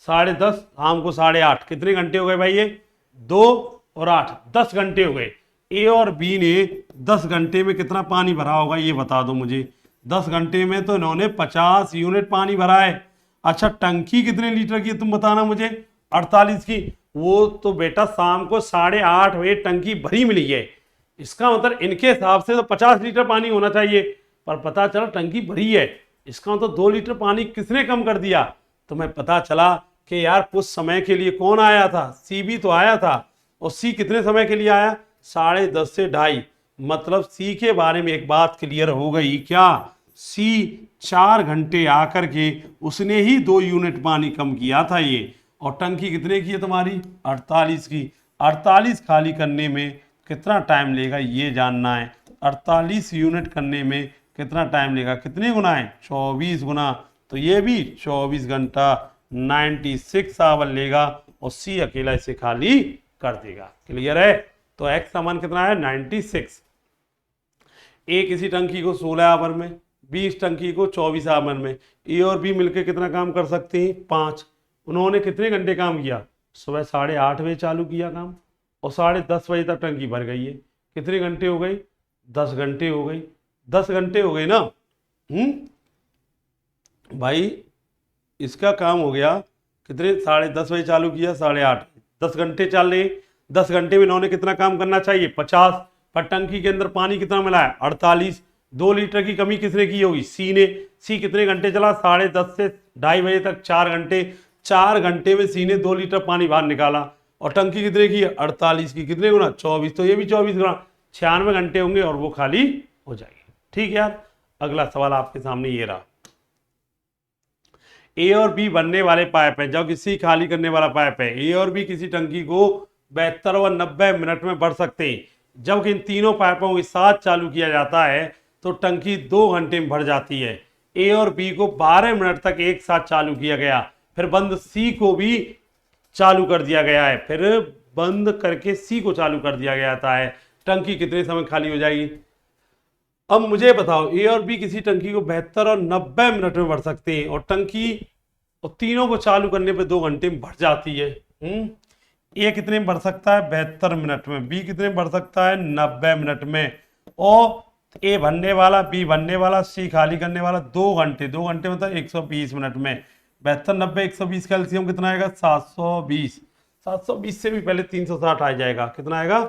10:30 शाम को 8:30, कितने घंटे हो गए भाई ये, 2 और 8, 10 घंटे हो गए। ए और बी ने 10 घंटे में कितना पानी भरा होगा ये बता दो मुझे। 10 घंटे में तो इन्होंने 50 यूनिट पानी भरा है। अच्छा, टंकी कितने लीटर की है तुम बताना मुझे? 48 की। वो तो बेटा शाम को 8:30 बजे टंकी भरी मिली है, इसका मतलब इनके हिसाब से तो 50 लीटर पानी होना चाहिए, पर पता चला टंकी भरी है, इसका मतलब 2 लीटर पानी किसने कम कर दिया? तो मैं पता चला कि यार कुछ समय के लिए कौन आया था? सी भी तो आया था। और सी कितने समय के लिए आया? 10:30 से 2:30। मतलब सी के बारे में एक बात क्लियर हो गई क्या? सी 4 घंटे आकर के उसने ही 2 यूनिट पानी कम किया था ये। और टंकी कितने की है तुम्हारी? 48 की। 48 खाली करने में कितना टाइम लेगा ये जानना है। 48 यूनिट करने में कितना टाइम लेगा? कितने गुना है? 24 गुना। तो ये भी 24 घंटा 96 आवर लेगा और सी अकेला इसे खाली कर देगा। क्लियर है? तो एक्स का मान कितना है? 96। ए किसी टंकी को 16 आवर में, बी इस टंकी को 24 आवर में। ए और बी मिलकर कितना काम कर सकते हैं? 5। उन्होंने कितने घंटे काम किया? सुबह 8:30 बजे चालू किया काम और 10:30 बजे तक टंकी भर गई है। कितने घंटे हो गई? 10 घंटे हो गई। 10 घंटे हो गए ना। भाई इसका काम हो गया कितने? 10:30 बजे चालू किया, 8:30, 10 घंटे चल रहे। 10 घंटे में इन्होंने कितना काम करना चाहिए? 50। पर टंकी के अंदर पानी कितना मिला है? 48। 2 लीटर की कमी किसने की होगी? सी ने। सी कितने घंटे चला? 10:30 से 2:30 बजे तक 4 घंटे। 4 घंटे में सी ने 2 लीटर पानी बाहर निकाला। और टंकी कितने की है? 48 की। कितने गुना? 24। तो ये भी 24 गुना 96 घंटे होंगे और वो खाली हो जाएगी। ठीक यार। अगला सवाल आपके सामने ये रहा। ए और बी बनने वाले पाइप हैं, जबकि सी खाली करने वाला पाइप है। ए और बी किसी टंकी को 72 व 90 मिनट में भर सकते हैं। जबकि इन तीनों पाइपों के साथ चालू किया जाता है तो टंकी 2 घंटे में भर जाती है। ए और बी को 12 मिनट तक एक साथ चालू किया गया, फिर बंद सी को भी चालू कर दिया गया है, फिर बंद करके सी को चालू कर दिया गया है। टंकी कितने समय खाली हो जाएगी? अब मुझे बताओ, ए और बी किसी टंकी को 72 और 90 मिनट में भर सकते हैं और टंकी और तीनों को चालू करने पे 2 घंटे में भर जाती है। ए कितने में भर सकता है? 72 मिनट में। बी कितने में भर सकता है? 90 मिनट में। और ए भरने वाला, बी भरने वाला, सी खाली करने वाला 2 घंटे। 2 घंटे मतलब 120 मिनट में। 72, 90, 120 का एलसीएम कितना आएगा? 720। 720 से भी पहले 360 आ जाएगा। कितना आएगा?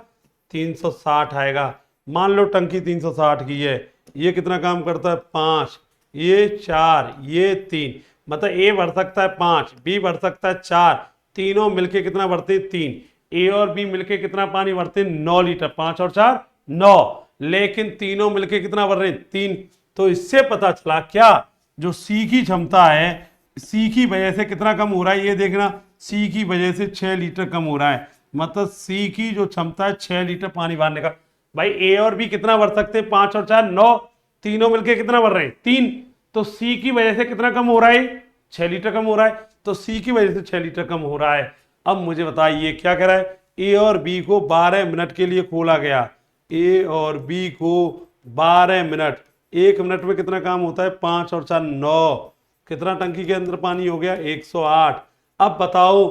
360 आएगा। मान लो टंकी 360 की है, ये कितना काम करता है? 5, ये 4, ये 3। मतलब ए भर सकता है 5, बी भर सकता है 4, तीनों मिलके कितना भरते हैं? 3। ए और बी मिलके कितना पानी भरते हैं? 9 लीटर। 5 और 4 9। लेकिन तीनों मिलके कितना भर रहे हैं? 3। तो इससे पता चला क्या? जो सी की क्षमता है, सी की वजह से कितना कम हो रहा है ये देखना। सी की वजह से 6 लीटर कम हो रहा है। मतलब सी की जो क्षमता है 6 लीटर पानी भरने का। भाई ए और बी कितना भर सकते हैं? 5 और 4 9। तीनों मिलके कितना भर रहे हैं? 3। तो सी की वजह से कितना कम हो रहा है? 6 लीटर कम हो रहा है। तो सी की वजह से 6 लीटर कम हो रहा है। अब मुझे बताइए क्या कह रहा है? ए और बी को 12 मिनट के लिए खोला गया। ए और बी को 12 मिनट। 1 मिनट में कितना काम होता है? 5 और 4 9। कितना टंकी के अंदर पानी हो गया? 108। अब बताओ,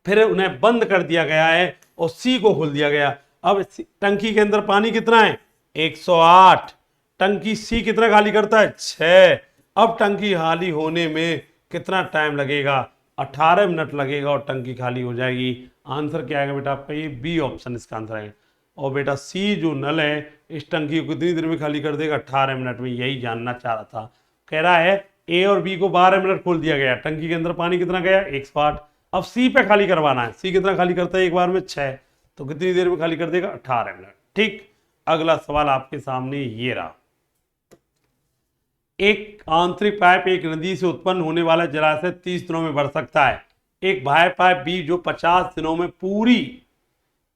फिर उन्हें बंद कर दिया गया है और सी को खोल दिया गया। अब टंकी के अंदर पानी कितना है? 108। टंकी सी कितना खाली करता है? 6। अब टंकी खाली होने में कितना टाइम लगेगा? 18 मिनट लगेगा और टंकी खाली हो जाएगी। आंसर क्या आएगा बेटा आपका? ये बी ऑप्शन इसका आंसर आएगा। और बेटा सी जो नल है इस टंकी को कितनी देर में खाली कर देगा? 18 मिनट में। यही जानना चाह रहा था। कह रहा है ए और बी को 12 मिनट खोल दिया गया, टंकी के अंदर पानी कितना गया? 108। अब सी पे खाली करवाना है। सी कितना खाली करता है एक बार में? 6। तो कितनी देर में खाली कर देगा? 18 मिनट। ठीक। अगला सवाल आपके सामने ये रहा। एक आंतरिक पाइप एक नदी से उत्पन्न होने वाला जलाशय 30 दिनों में भर सकता है। एक बाह्य पाइप बी जो 50 दिनों में पूरी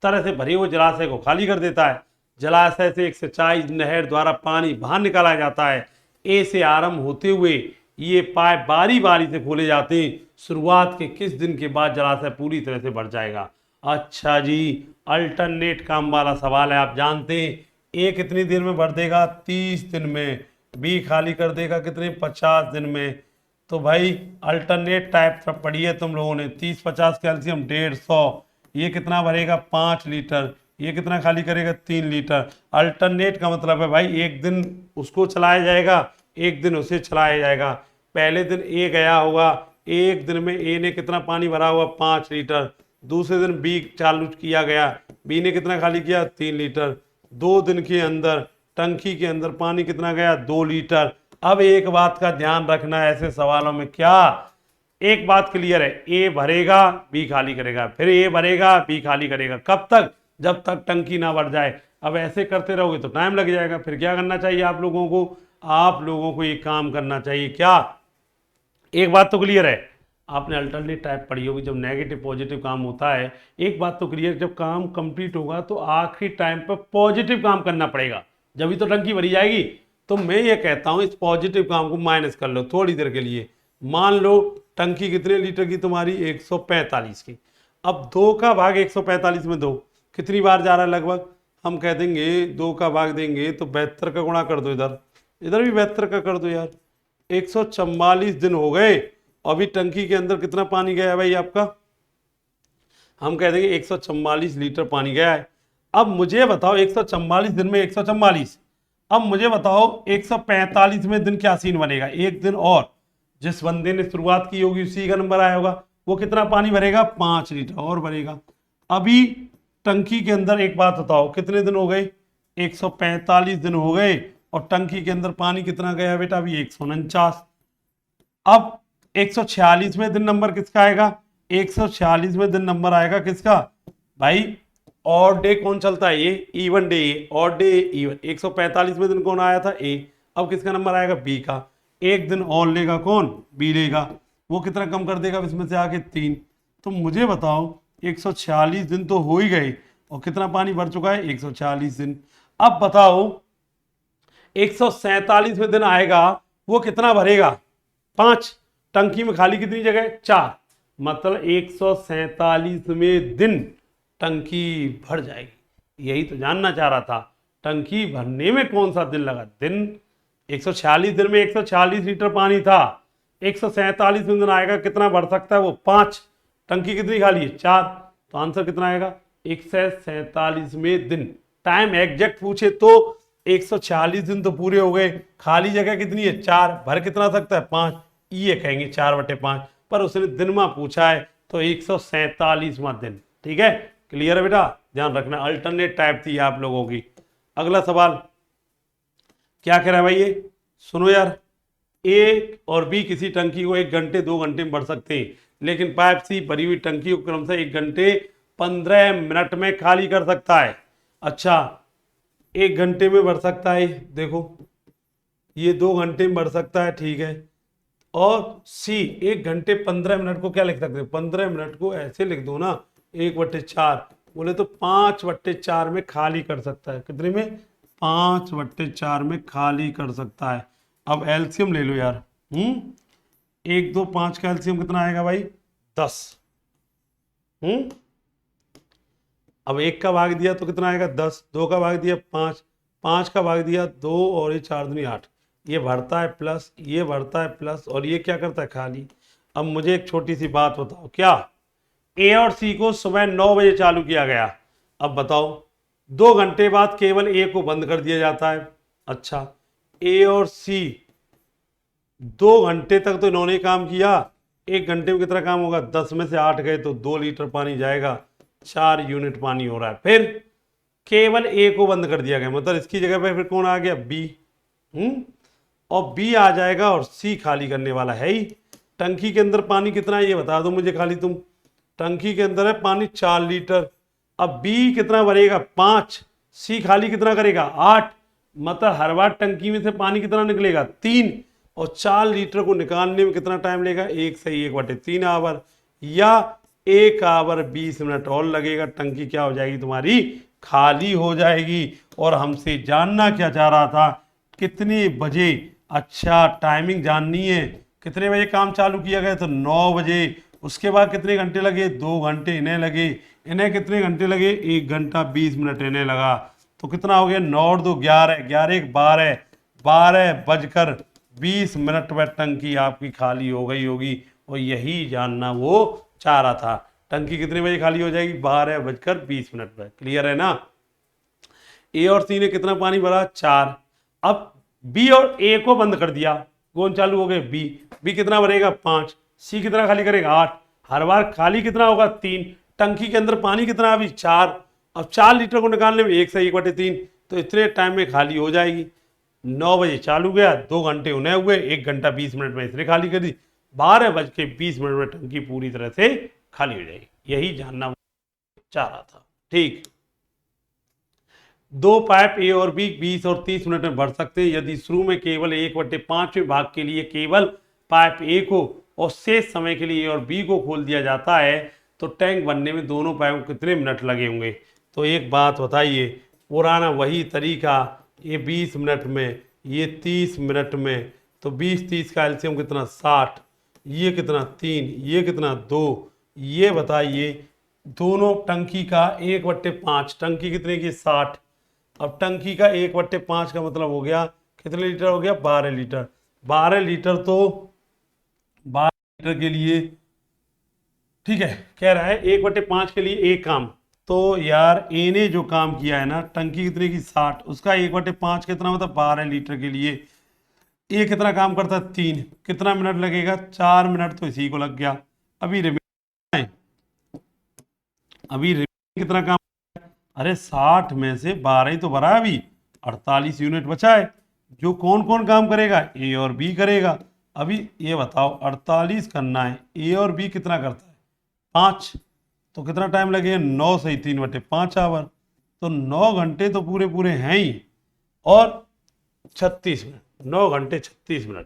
तरह से भरे हुए जलाशय को खाली कर देता है। जलाशय से एक सिंचाई नहर द्वारा पानी बाहर निकाला जाता है। ए से आरंभ होते हुए ये पाइप बारी बारी से खोले जाते हैं। शुरुआत के किस दिन के बाद जलाशय पूरी तरह से भर जाएगा? अच्छा जी, अल्टरनेट काम वाला सवाल है। आप जानते हैं ए कितनी देर में भर देगा? 30 दिन में। बी खाली कर देगा कितने? 50 दिन में। तो भाई अल्टरनेट टाइप पढ़ी है तुम लोगों ने। 30 50 कैल्शियम 150। ये कितना भरेगा? 5 लीटर। ये कितना खाली करेगा 3 लीटर। अल्टरनेट का मतलब है भाई एक दिन उसको चलाया जाएगा, एक दिन उसे चलाया जाएगा। पहले दिन ए गया होगा, एक दिन में ए ने कितना पानी भरा हुआ 5 लीटर। दूसरे दिन बी चालू किया गया, बी ने कितना खाली किया 3 लीटर। 2 दिन के अंदर टंकी के अंदर पानी कितना गया 2 लीटर। अब एक बात का ध्यान रखना है ऐसे सवालों में, क्या एक बात क्लियर है, ए भरेगा बी खाली करेगा, फिर ए भरेगा बी खाली करेगा। कब तक? जब तक टंकी ना भर जाए। अब ऐसे करते रहोगे तो टाइम लग जाएगा। फिर क्या करना चाहिए आप लोगों को? आप लोगों को ये काम करना चाहिए। क्या? एक बात तो क्लियर है, आपने अल्टरनेट टाइप पढ़ी होगी, जब नेगेटिव पॉजिटिव काम होता है, एक बात तो क्लियर, जब काम कंप्लीट होगा तो आखिरी टाइम पर पॉजिटिव काम करना पड़ेगा, जब तो टंकी भरी जाएगी। तो मैं ये कहता हूं इस पॉजिटिव काम को माइनस कर लो थोड़ी देर के लिए। मान लो टंकी कितने लीटर की तुम्हारी 145 की। अब 2 का भाग 145 में दो, कितनी बार जा रहा है लगभग? हम कह देंगे 2 का भाग देंगे तो 72 का गुणा कर दो, इधर इधर भी 72 का कर दो यार। 144 दिन हो गए, अभी टंकी के अंदर कितना पानी गया है भाई आपका? हम कह देंगे 144 लीटर पानी गया है। अब मुझे बताओ 144 दिन में 144, अब मुझे बताओ 145वें दिन क्या सीन बनेगा? एक दिन और जिस बंदे ने शुरुआत की होगी उसी का नंबर आया होगा, वो कितना पानी भरेगा? 5 लीटर और भरेगा। अभी टंकी के अंदर एक बात बताओ कितने दिन हो गए? 145 दिन हो गए, और टंकी के अंदर पानी कितना गया बेटा? अभी 149। अब 146वें दिन नंबर किसका आएगा? 146वें दिन नंबर आएगा किसका भाई? और डे कौन चलता है? ये इवन डे, और डे इवन। 145वें दिन कौन आया था? ए। अब किसका नंबर आएगा? बी का। एक दिन और लेगा कौन? बी लेगा। वो कितना कम कर देगा इसमें से आके? 3। तो मुझे बताओ 146 दिन तो हो ही गए, और कितना पानी भर चुका है? 146 दिन। अब बताओ 147वें दिन आएगा, वो कितना भरेगा? 5। टंकी में खाली कितनी जगह? 4। मतलब 147वें दिन टंकी भर जाएगी। यही तो जानना चाह रहा था, टंकी भरने में कौन सा दिन लगा? दिन 146 दिन में 146 लीटर पानी था, 147वें दिन आएगा, कितना भर सकता है वो? 5। टंकी कितनी खाली है? 4। तो आंसर कितना आएगा? 147वें दिन। टाइम एग्जैक्ट पूछे तो 146 दिन तो पूरे हो गए, खाली जगह कितनी है? 4। भर कितना सकता है? 5। ये कहेंगे 4/5, पर उसने दिन में पूछा है तो 147वां दिन। ठीक है, क्लियर है बेटा? ध्यान रखना, अल्टरनेट टाइप थी आप लोगों की। अगला सवाल क्या कह रहा है भाई? ये सुनो यार, ए और बी किसी टंकी को 1 घंटे 2 घंटे में भर सकते हैं, लेकिन पाइप सी भरी हुई टंकी को क्रमशः 1 घंटे 15 मिनट में खाली कर सकता है। अच्छा, 1 घंटे में भर सकता है, देखो ये 2 घंटे में भर सकता है, ठीक है। और सी 1 घंटे 15 मिनट को क्या लिख सकते हैं? 15 मिनट को ऐसे लिख दो ना, 1/4, बोले तो 5/4 में खाली कर सकता है। कितने में? 5/4 में खाली कर सकता है। अब एलसीएम ले लो यार। 1 2 5 का एलसीएम कितना आएगा भाई? 10। अब 1 का भाग दिया तो कितना आएगा? 10। 2 का भाग दिया 5, 5 का भाग दिया 2, और ये 4 दूनी 8। ये बढ़ता है प्लस, ये बढ़ता है प्लस, और ये क्या करता है? खाली। अब मुझे एक छोटी सी बात बताओ, क्या ए और सी को सुबह 9 बजे चालू किया गया, अब बताओ 2 घंटे बाद केवल ए को बंद कर दिया जाता है। अच्छा, ए और सी 2 घंटे तक तो इन्होंने काम किया, 1 घंटे में कितना काम होगा? 10 में से 8 गए तो 2 लीटर पानी जाएगा, 4 यूनिट पानी हो रहा है। फिर केवल ए को बंद कर दिया गया, मतलब इसकी जगह पे फिर कौन आ गया? बी। और बी आ जाएगा, और सी खाली करने वाला है ही। टंकी के अंदर पानी कितना है ये बता दो मुझे खाली तुम। टंकी के अंदर है पानी 4 लीटर। अब बी कितना भरेगा? 5। सी खाली कितना करेगा? 8। मतलब हर बार टंकी में से पानी कितना निकलेगा? 3। और 4 लीटर को निकालने में कितना टाइम लगेगा? 1 से 1/3 आवर, या 1 आवर 20 मिनट और लगेगा। टंकी क्या हो जाएगी तुम्हारी? खाली हो जाएगी। और हमसे जानना क्या चाह रहा था? कितने बजे? अच्छा, टाइमिंग जाननी है। कितने बजे काम चालू किया गया? तो 9 बजे। उसके बाद कितने घंटे लगे? 2 घंटे इन्हें लगे। इन्हें कितने घंटे लगे? 1 घंटा 20 मिनट इन्हें लगा। तो कितना हो गया? 9 और 2 11, 11 1 12, 12:20 में टंकी आपकी खाली हो गई होगी। और यही जानना वो चाह रहा था। टंकी कितने बजे खाली हो जाएगी? 12:20 पर। क्लियर है ना? ए और सी ने कितना पानी भरा? 4। अब बी और ए को बंद कर दिया, कौन चालू हो गए? बी कितना भरेगा? 5। सी कितना खाली करेगा? 8। हर बार खाली कितना होगा? 3। टंकी के अंदर पानी कितना अभी? 4। अब 4 लीटर को निकालने में 1 से 1/3, तो इतने टाइम में खाली हो जाएगी। 9 बजे चालू गया, 2 घंटे उन्हें हुए, 1 घंटा 20 मिनट में इसने खाली कर दी, 12:20 में टंकी पूरी तरह से खाली हो जाएगी। यही जानना चाह रहा था। ठीक, 2 पाइप ए और बी 20 और 30 मिनट में भर सकते हैं यदि शुरू में केवल 1/5 भाग के लिए केवल पाइप ए को और शेष समय के लिए ए और बी को खोल दिया जाता है, तो टैंक बनने में दोनों पाइपों को कितने मिनट लगे होंगे? तो एक बात बताइए, पुराना वही तरीका, ये 20 मिनट में, ये 30 मिनट में, तो 20-30 का एलसीएम कितना? 60। ये कितना? 3। ये कितना? 2। ये बताइए, दोनों टंकी का 1/5, टंकी कितने की? 60। अब टंकी का 1/5 का मतलब हो गया कितने लीटर हो गया? 12 लीटर। 12 लीटर तो 12 लीटर के लिए, ठीक है, कह रहा है 1/5 के लिए एक काम, तो यार ए ने जो काम किया है ना, टंकी कितने की? 60, उसका 1/5 कितना मतलब? 12 लीटर के लिए ए कितना काम करता है? 3। कितना मिनट लगेगा? 4 मिनट, तो इसी को लग गया। अभी कितना काम? अरे 60 में से 12 ही तो भरा है, अभी 48 यूनिट बचा है। जो कौन कौन काम करेगा? ए और बी करेगा। अभी ये बताओ, 48 करना है, ए और बी कितना करता है? 5। तो कितना टाइम लगेगा? 9 से 3/5 आवर, तो 9 घंटे तो पूरे पूरे हैं ही, और 36 मिनट, 9 घंटे 36 मिनट।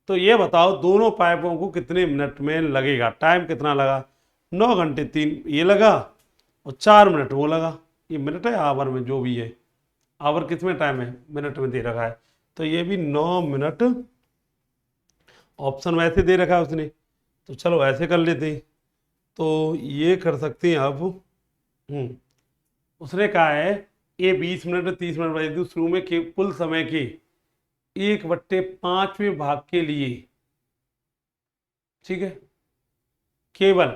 तो ये बताओ दोनों पाइपों को कितने मिनट में लगेगा? टाइम कितना लगा? 9 घंटे 3 ये लगा, और 4 मिनट वो लगा। ये मिनट है आवर में, जो भी है, आवर किस में टाइम है? मिनट में दे रखा है, तो ये भी 9 मिनट ऑप्शन वैसे दे रखा है उसने, तो चलो ऐसे कर लेते हैं। तो ये कर सकते हैं अब। उसने कहा है ये 20 मिनट में 30 मिनट बजे शुरू में के कुल समय के 1/5वें भाग के लिए, ठीक है, केवल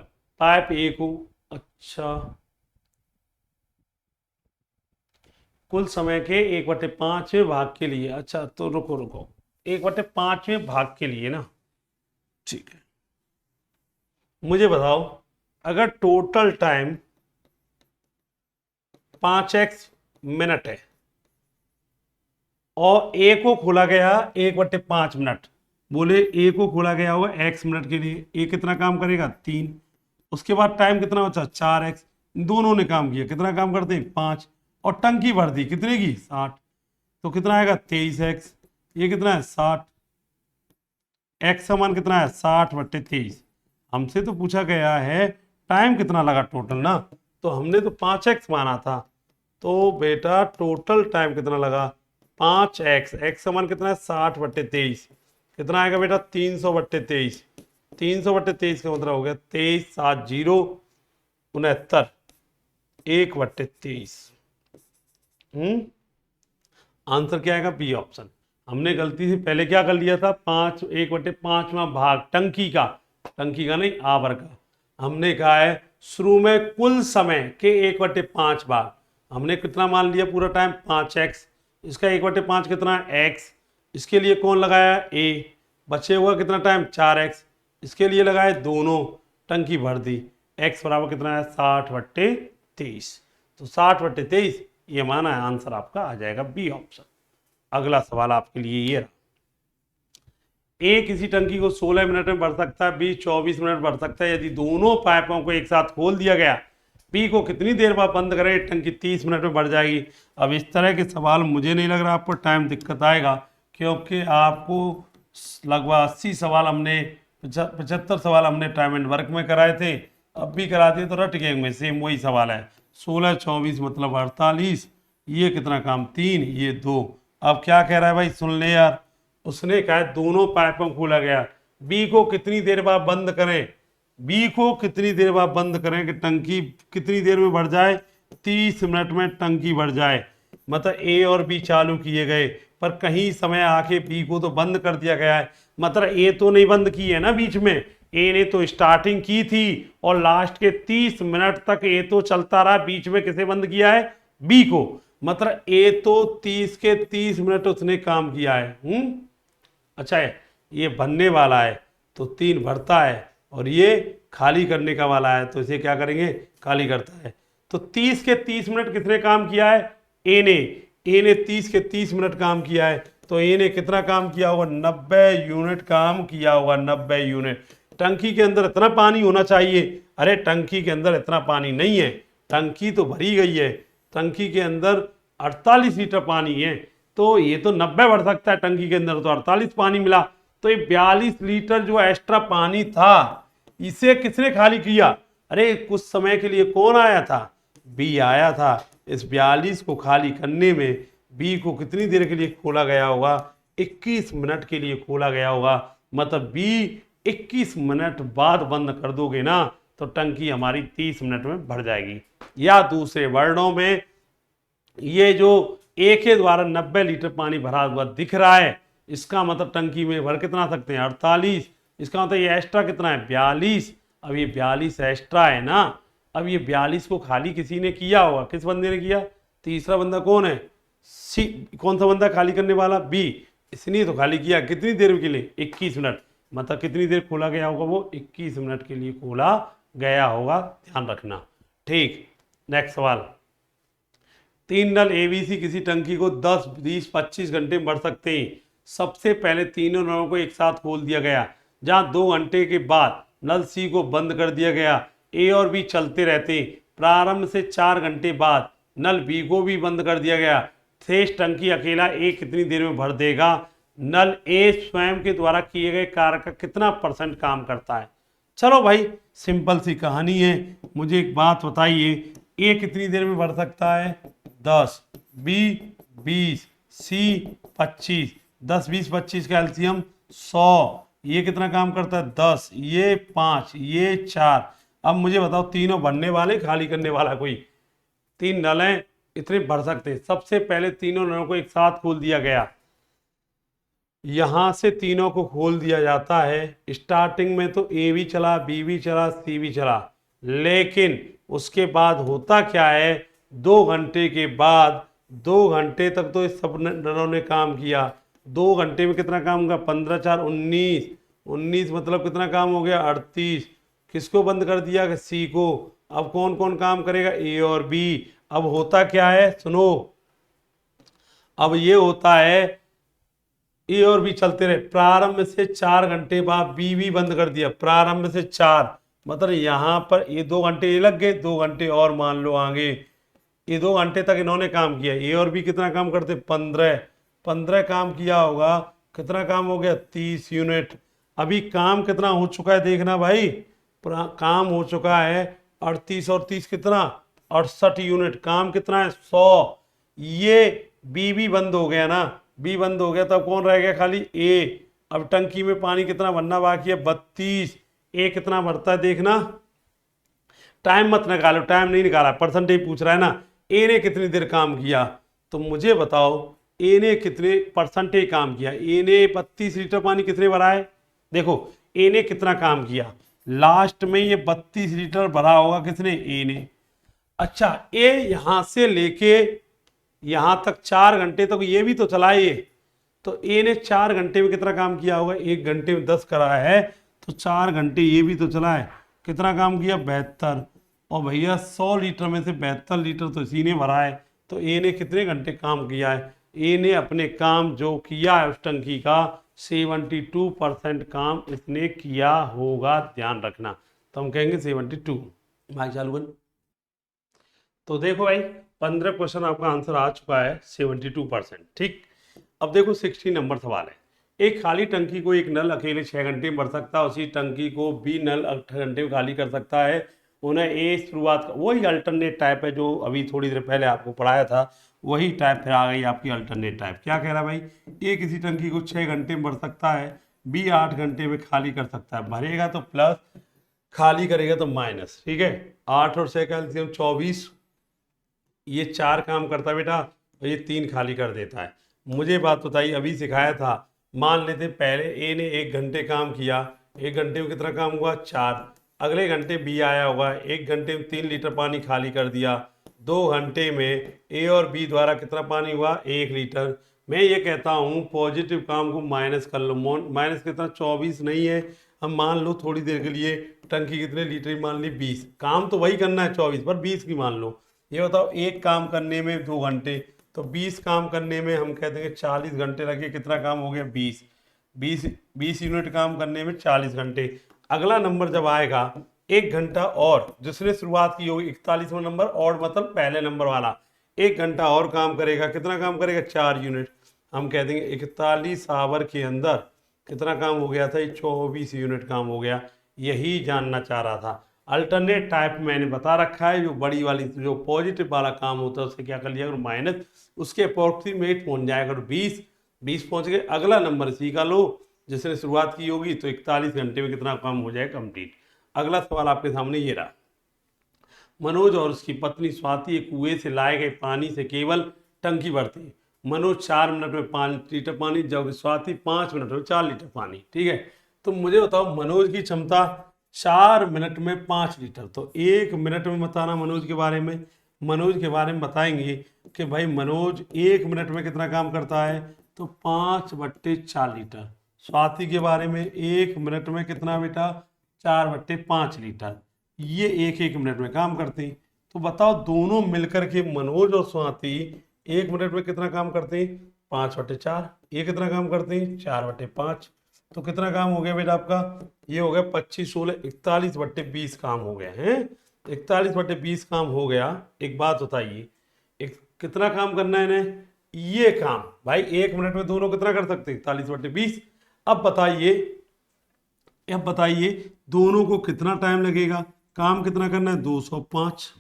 पाइप ए को, अच्छा, कुल समय के 1/5वें भाग के लिए, अच्छा तो रुको 1/5वें भाग के लिए ना, ठीक है। मुझे बताओ, अगर टोटल टाइम 5x मिनट है और ए को खोला गया 1/5 मिनट, बोले ए को खोला गया हुआ x मिनट के लिए, ए कितना काम करेगा? 3। उसके बाद टाइम कितना बचा? 4x। दोनों ने काम किया, कितना काम करते हैं? 5। और टंकी भर दी कितने की? 60। तो कितना आएगा? 23x। ये कितना है? 60। x समान कितना है? 60/23। हमसे तो पूछा गया है टाइम कितना लगा टोटल ना, तो हमने तो 5x माना था, तो बेटा टोटल टाइम कितना लगा? 5x। x समान कितना है? 60/23। कितना आएगा बेटा? 300/23। 300/23 का मतलब हो गया 23 7 0 69 1/23। आंसर क्या आएगा? B option. हमने गलती से पहले क्या कर लिया था? 1/5वां भाग टंकी का नहीं, आवर का। हमने कहा है शुरू में कुल समय के 1/5 भाग, हमने कितना मान लिया? पूरा टाइम 5x। इसका 1/5 कितना है? x। इसके लिए कौन लगाया? a। बचे हुआ कितना टाइम? 4x। इसके लिए लगाए दोनों, टंकी भर दी, x बराबर कितना है? 60/23। तो 60/23 ये माना है, आंसर आपका आ जाएगा बी ऑप्शन। अगला सवाल आपके लिए ये रहा, ए किसी टंकी को 16 मिनट में भर सकता है, बी 24 मिनट भर सकता है यदि दोनों पाइपों को एक साथ खोल दिया गया। बी को कितनी देर बाद बंद करें? टंकी 30 मिनट में भर जाएगी। अब इस तरह के सवाल मुझे नहीं लग रहा आपको टाइम दिक्कत आएगा, क्योंकि आपको लगभग 80 सवाल हमने 75 सवाल हमने टाइम एंड वर्क में कराए थे, अब भी कराते हैं तो रट गए होंगे, सेम वही सवाल है। 16 24 मतलब 48, ये कितना काम? 3, ये 2। अब क्या कह रहा है भाई? सुन ले यार, उसने कहा दोनों पाइपों खोला गया, बी को कितनी देर बाद बंद करें? बी को कितनी देर बाद बंद करें कि टंकी कितनी देर में भर जाए? 30 मिनट में टंकी भर जाए। मतलब ए और बी चालू किए गए, पर कहीं समय आके बी को तो बंद कर दिया गया है, मतलब ए तो नहीं बंद की है ना बीच में, ए ने तो स्टार्टिंग की थी और लास्ट के 30 मिनट तक ए तो चलता रहा, बीच में किसे बंद किया है, बी को। मतलब ए तो 30 के 30 मिनट उसने काम किया है। अच्छा है, ये भरने वाला है तो 3 भरता है और ये खाली करने का वाला है तो इसे क्या करेंगे, खाली करता है। तो 30 के 30 मिनट किसने काम किया है, ए ने 30 के 30 मिनट काम किया है। तो ए ने कितना काम किया होगा, 90 यूनिट काम किया होगा, 90 यूनिट। टंकी के अंदर इतना पानी होना चाहिए, अरे टंकी के अंदर इतना पानी नहीं है, टंकी तो भरी गई है, टंकी के अंदर 48 लीटर पानी है, तो ये तो 90 भर सकता है टंकी के अंदर, तो 48 पानी मिला। तो ये 42 लीटर जो एक्स्ट्रा पानी था इसे किसने खाली किया, अरे कुछ समय के लिए कौन आया था, बी आया था। इस 42 को खाली करने में बी को कितनी देर के लिए खोला गया होगा, 21 मिनट के लिए खोला गया होगा। मतलब बी 21 मिनट बाद बंद कर दोगे ना तो टंकी हमारी 30 मिनट में भर जाएगी। या दूसरे वर्णों में ये जो ए के द्वारा 90 लीटर पानी भरा हुआ दिख रहा है, इसका मतलब टंकी में भर कितना सकते हैं, 48। इसका मतलब ये एक्स्ट्रा कितना है, 42। अब ये 42 एक्स्ट्रा है ना, अब ये 42 को खाली किसी ने किया होगा, किस बंदे ने किया, तीसरा बंदा कौन है, सी। कौन सा बंदा खाली करने वाला, बी। इसने तो खाली किया, कितनी देर के लिए, 21 मिनट। मतलब कितनी देर खोला गया होगा, वो 21 मिनट के लिए खोला गया होगा, ध्यान रखना। ठीक, नेक्स्ट सवाल। 3 नल एबीसी किसी टंकी को 10, 20, 25 घंटे भर सकते हैं। सबसे पहले तीनों नलों को एक साथ खोल दिया गया, जहां 2 घंटे के बाद नल सी को बंद कर दिया गया। ए और बी चलते रहते, प्रारंभ से 4 घंटे बाद नल बी को भी बंद कर दिया गया। शेष टंकी अकेला ए कितनी देर में भर देगा। नल ए स्वयं के द्वारा किए गए कार्य का कितना % काम करता है। चलो भाई सिंपल सी कहानी है, मुझे एक बात बताइए, ए कितनी देर में भर सकता है, 10, बी 20, सी 25, 10, 20, 25 का एलसीएम 100। ये कितना काम करता है, 10, ये 5, ये 4। अब मुझे बताओ तीनों भरने वाले, खाली करने वाला कोई, 3 नल हैं, इतने भर सकते हैं। सबसे पहले तीनों नलों को एक साथ खोल दिया गया, यहां से तीनों को खोल दिया जाता है। स्टार्टिंग में तो ए भी चला, बी भी चला, सी भी चला, लेकिन उसके बाद होता क्या है, 2 घंटे के बाद, 2 घंटे तक तो इस सब नलों ने काम किया। 2 घंटे में कितना काम होगा, 15, 4, 19, 19 मतलब कितना काम हो गया, 38। किसको बंद कर दिया, सी को। अब कौन कौन काम करेगा, ए और बी। अब होता क्या है, सुनो, अब ये होता है ए और बी चलते रहे, प्रारंभ से 4 घंटे बाद बी भी बंद कर दिया, प्रारंभ से 4, मतलब यहां पर ये 2 घंटे ये लग गए, 2 घंटे और मान लो आगे, ये 2 घंटे तक इन्होंने काम किया। ए और बी कितना काम करते, 15 काम किया होगा। कितना काम हो गया, 30 यूनिट। अभी काम कितना हो चुका है देखना भाई, काम हो चुका है 38 और 30 कितना, 68 यूनिट। काम कितना है, 100। ये बी भी बंद हो गया ना, बी बंद हो गया, तब कौन रह गया, खाली ए। अब टंकी में पानी कितना भरना बाकी है, 32। ए कितना भरता है देखना, टाइम मत निकालो, टाइम नहीं निकाला, परसेंटेज पूछ रहा है ना। ए ने कितनी देर काम किया, तो मुझे बताओ ए ने कितने परसेंटेज काम किया। ए ने 32 लीटर पानी कितने भरा है, देखो ए ने कितना काम किया, लास्ट में ये 32 लीटर भरा होगा, किसने, ए ने। अच्छा, ए यहां से लेके यहां तक 4 घंटे तक ये भी तो चला ये, तो ए ने 4 घंटे में कितना काम किया होगा, 1 घंटे में 10 करा है, तो 4 घंटे ये भी तो चला है, कितना काम किया, 72। और भैया 100 लीटर में से 72 लीटर तो इसी ने भरा है, तो ए ने कितने घंटे काम किया है, ए ने अपने काम जो किया है उस टंकी का 72% काम इसने किया होगा, ध्यान रखना। तो हम कहेंगे 72। भाई चालू बन। तो देखो भाई 15 क्वेश्चन आपका आंसर आ चुका है 72%। ठीक, अब देखो 16 नंबर सवाल है। एक खाली टंकी को एक नल अकेले 6 घंटे में भर सकता है, उसी टंकी को बी नल 8 घंटे में खाली कर सकता है। उन्हें ए शुरुआत, वही अल्टरनेट टाइप है जो अभी थोड़ी देर पहले आपको पढ़ाया था, वही टाइप फिर आ गई आपकी अल्टरनेट टाइप। क्या कह रहा है भाई, ए किसी टंकी को 6 घंटे में भर सकता है, बी 8 घंटे में खाली कर सकता है। भरेगा तो प्लस, खाली करेगा तो माइनस। ठीक है, 8 और 6 का एलसीएम 24, ये 4 काम करता है बेटा, और ये 3 खाली कर देता है। मुझे बात बताइए, अभी सिखाया था, मान लेते पहले ए ने 1 घंटे काम किया, 1 घंटे में कितना काम हुआ 4। अगले घंटे बी आया होगा, 1 घंटे में 3 लीटर पानी खाली कर दिया। 2 घंटे में ए और बी द्वारा कितना पानी हुआ 1 लीटर। मैं ये कहता हूँ पॉजिटिव काम को माइनस कर लो। माइनस कितना 24 नहीं है, हम मान लो थोड़ी देर के लिए टंकी कितने लीटर की मान ली 20। काम तो वही करना है 24 पर 20 की मान लो। ये बताओ एक काम करने में 2 घंटे, तो 20 काम करने में हम कह देंगे 40 घंटे लगे। कितना काम हो गया 20 20 20 यूनिट काम करने में 40 घंटे। अगला नंबर जब आएगा 1 घंटा और, जिसने शुरुआत की होगी 41वां नंबर और मतलब पहले नंबर वाला 1 घंटा और काम करेगा। कितना काम करेगा 4 यूनिट। हम कह देंगे 41 आवर के अंदर कितना काम हो गया था 24 यूनिट काम हो गया। यही जानना चाह रहा था। अल्टरनेट टाइप मैंने बता रखा है, जो बड़ी वाली जो पॉजिटिव वाला काम होता है उससे क्या कर लिया करो माइनस, उसके अप्रोक्सीमेट पहुंच जाएगा। 20 पहुंच गए। अगला नंबर सी का लो, जिसने शुरुआत की होगी, तो 41 घंटे में कितना काम हो जाए कंप्लीट। अगला सवाल आपके सामने ये रहा। मनोज और उसकी पत्नी स्वाति एक कुएं से लाए गए पानी से केवल टंकी भरती। मनोज 4 मिनट में 5 लीटर पानी, जबकि स्वाति 5 मिनट में 4 लीटर पानी। ठीक है, तो मुझे बताओ मनोज की क्षमता 4 मिनट में 5 लीटर, तो 1 मिनट में बताना मनोज के बारे में। मनोज के बारे में बताएंगे कि भाई मनोज 1 मिनट में कितना काम करता है, तो 5/4 लीटर। स्वाति के बारे में 1 मिनट में कितना बेटा 4/5 लीटर। ये 1 मिनट में काम करते हैं। तो बताओ दोनों मिलकर के मनोज और स्वाति 1 मिनट में कितना काम करते हैं 5/4। ये कितना काम करते हैं 4/5। तो कितना काम हो गया बेटा आपका, ये हो गया 25 16 41/20 काम हो गया है। 41/20 काम हो गया। एक बात बताइए, कितना काम करना है इन्हें, ये काम भाई 1 मिनट में दोनों कितना कर सकते हैं 41/20। अब बताइए दोनों को कितना टाइम लगेगा, काम कितना करना है 205।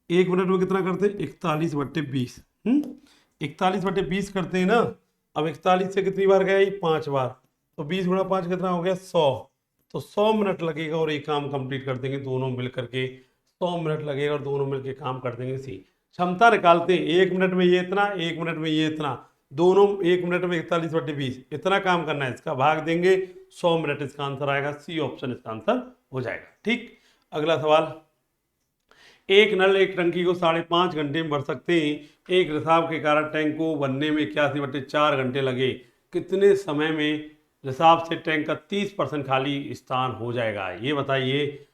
1 मिनट में कितना करते हैं 41/20। 41/20 करते हैं ना। अब 41 से कितनी बार गया ये 5 बार, तो 20 गुणा 5 कितना हो गया 100। तो 100 मिनट लगेगा और ये काम कंप्लीट कर देंगे दोनों मिल करके। 100 मिनट लगेगा और दोनों मिलकर काम कर देंगे। सी क्षमता निकालते हैं, 1 मिनट में ये इतना, 1 मिनट में ये इतना, दोनों 1 मिनट में 41/20 इतना काम करना है। इसका भाग देंगे 100 मिनट, इसका आंसर आएगा सी ऑप्शन, इसका आंसर हो जाएगा। ठीक, अगला सवाल। एक नल एक टंकी को 5.5 घंटे में भर सकते हैं। एक रिसाव के कारण टैंक को बनने में 81/4 घंटे लगे। कितने समय में रिसाव से टैंक का 30% खाली स्थान हो जाएगा, ये बताइए।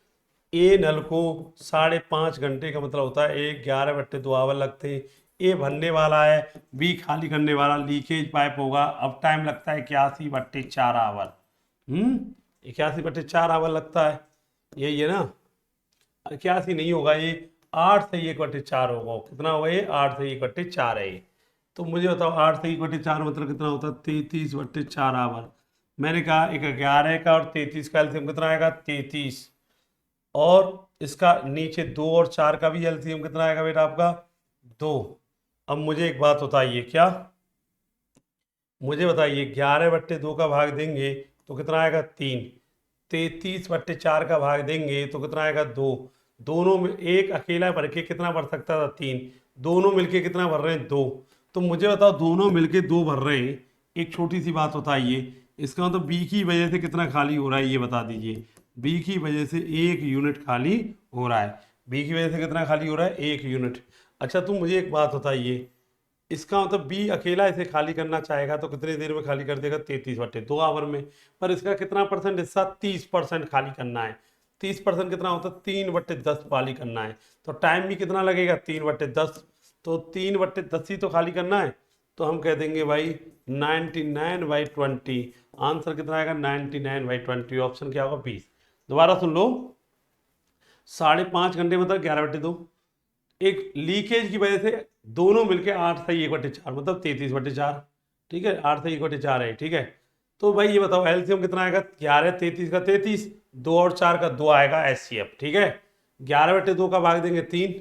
ए नल को 5.5 घंटे का मतलब होता है 11/2 आवर लगते हैं। ए भरने वाला है, बी खाली करने वाला, लीकेज पाइप होगा। अब टाइम लगता है 81/4 आवर। 81/4 आवर लगता है, यही है ना। 81 नहीं होगा, ये 8 से 1/4 होगा। कितना होगा ये 8 से 1/4 है ये। तो मुझे बताओ 8 से 1/4 मतलब कितना होता है 33/4 आवर। मैंने कहा एक 11 का और 33 का एलसीएम कितना आएगा 33, और इसका नीचे 2 और 4 का भी एलसीएम कितना आएगा बेटा आपका 2। अब मुझे एक बात बताइए, क्या मुझे बताइए 11/2 का भाग देंगे तो कितना आएगा 3, 33/4 का भाग देंगे तो कितना आएगा 2। दोनों में एक अकेला भर के कितना भर सकता था 3, दोनों मिलके कितना भर रहे हैं 2। तो मुझे बताओ दोनों मिलके 2 भर रहे हैं। एक छोटी सी बात बताइए, इसका मतलब बी की वजह से कितना खाली हो रहा है ये बता दीजिए। बी की वजह से 1 यूनिट खाली हो रहा है। बी की वजह से कितना खाली हो रहा है 1 यूनिट। अच्छा तुम मुझे एक बात बताइए, इसका मतलब बी अकेला इसे खाली करना चाहेगा तो कितनी देर में खाली कर देगा 33/2 आवर में। पर इसका कितना परसेंट हिस्सा 30% खाली करना है। 30% कितना होता है 3/10 खाली करना है। तो टाइम भी कितना लगेगा 3/10, तो 3/10 ही तो खाली करना है। तो हम कह देंगे भाई 99/20। आंसर कितना आएगा 99/20। ऑप्शन क्या होगा 20। दोबारा सुन लो, 5.5 घंटे मतलब 11/2। एक लीकेज की वजह से दोनों मिलके 8 से 1/4 मतलब 33/4। ठीक है, 8 से 1/4 है। ठीक है, तो भाई ये बताओ एलसीएम कितना आएगा 11 33 का 33, 2 और 4 का 2 आएगा एचसीएफ। ठीक है, 11/2 का भाग देंगे 3,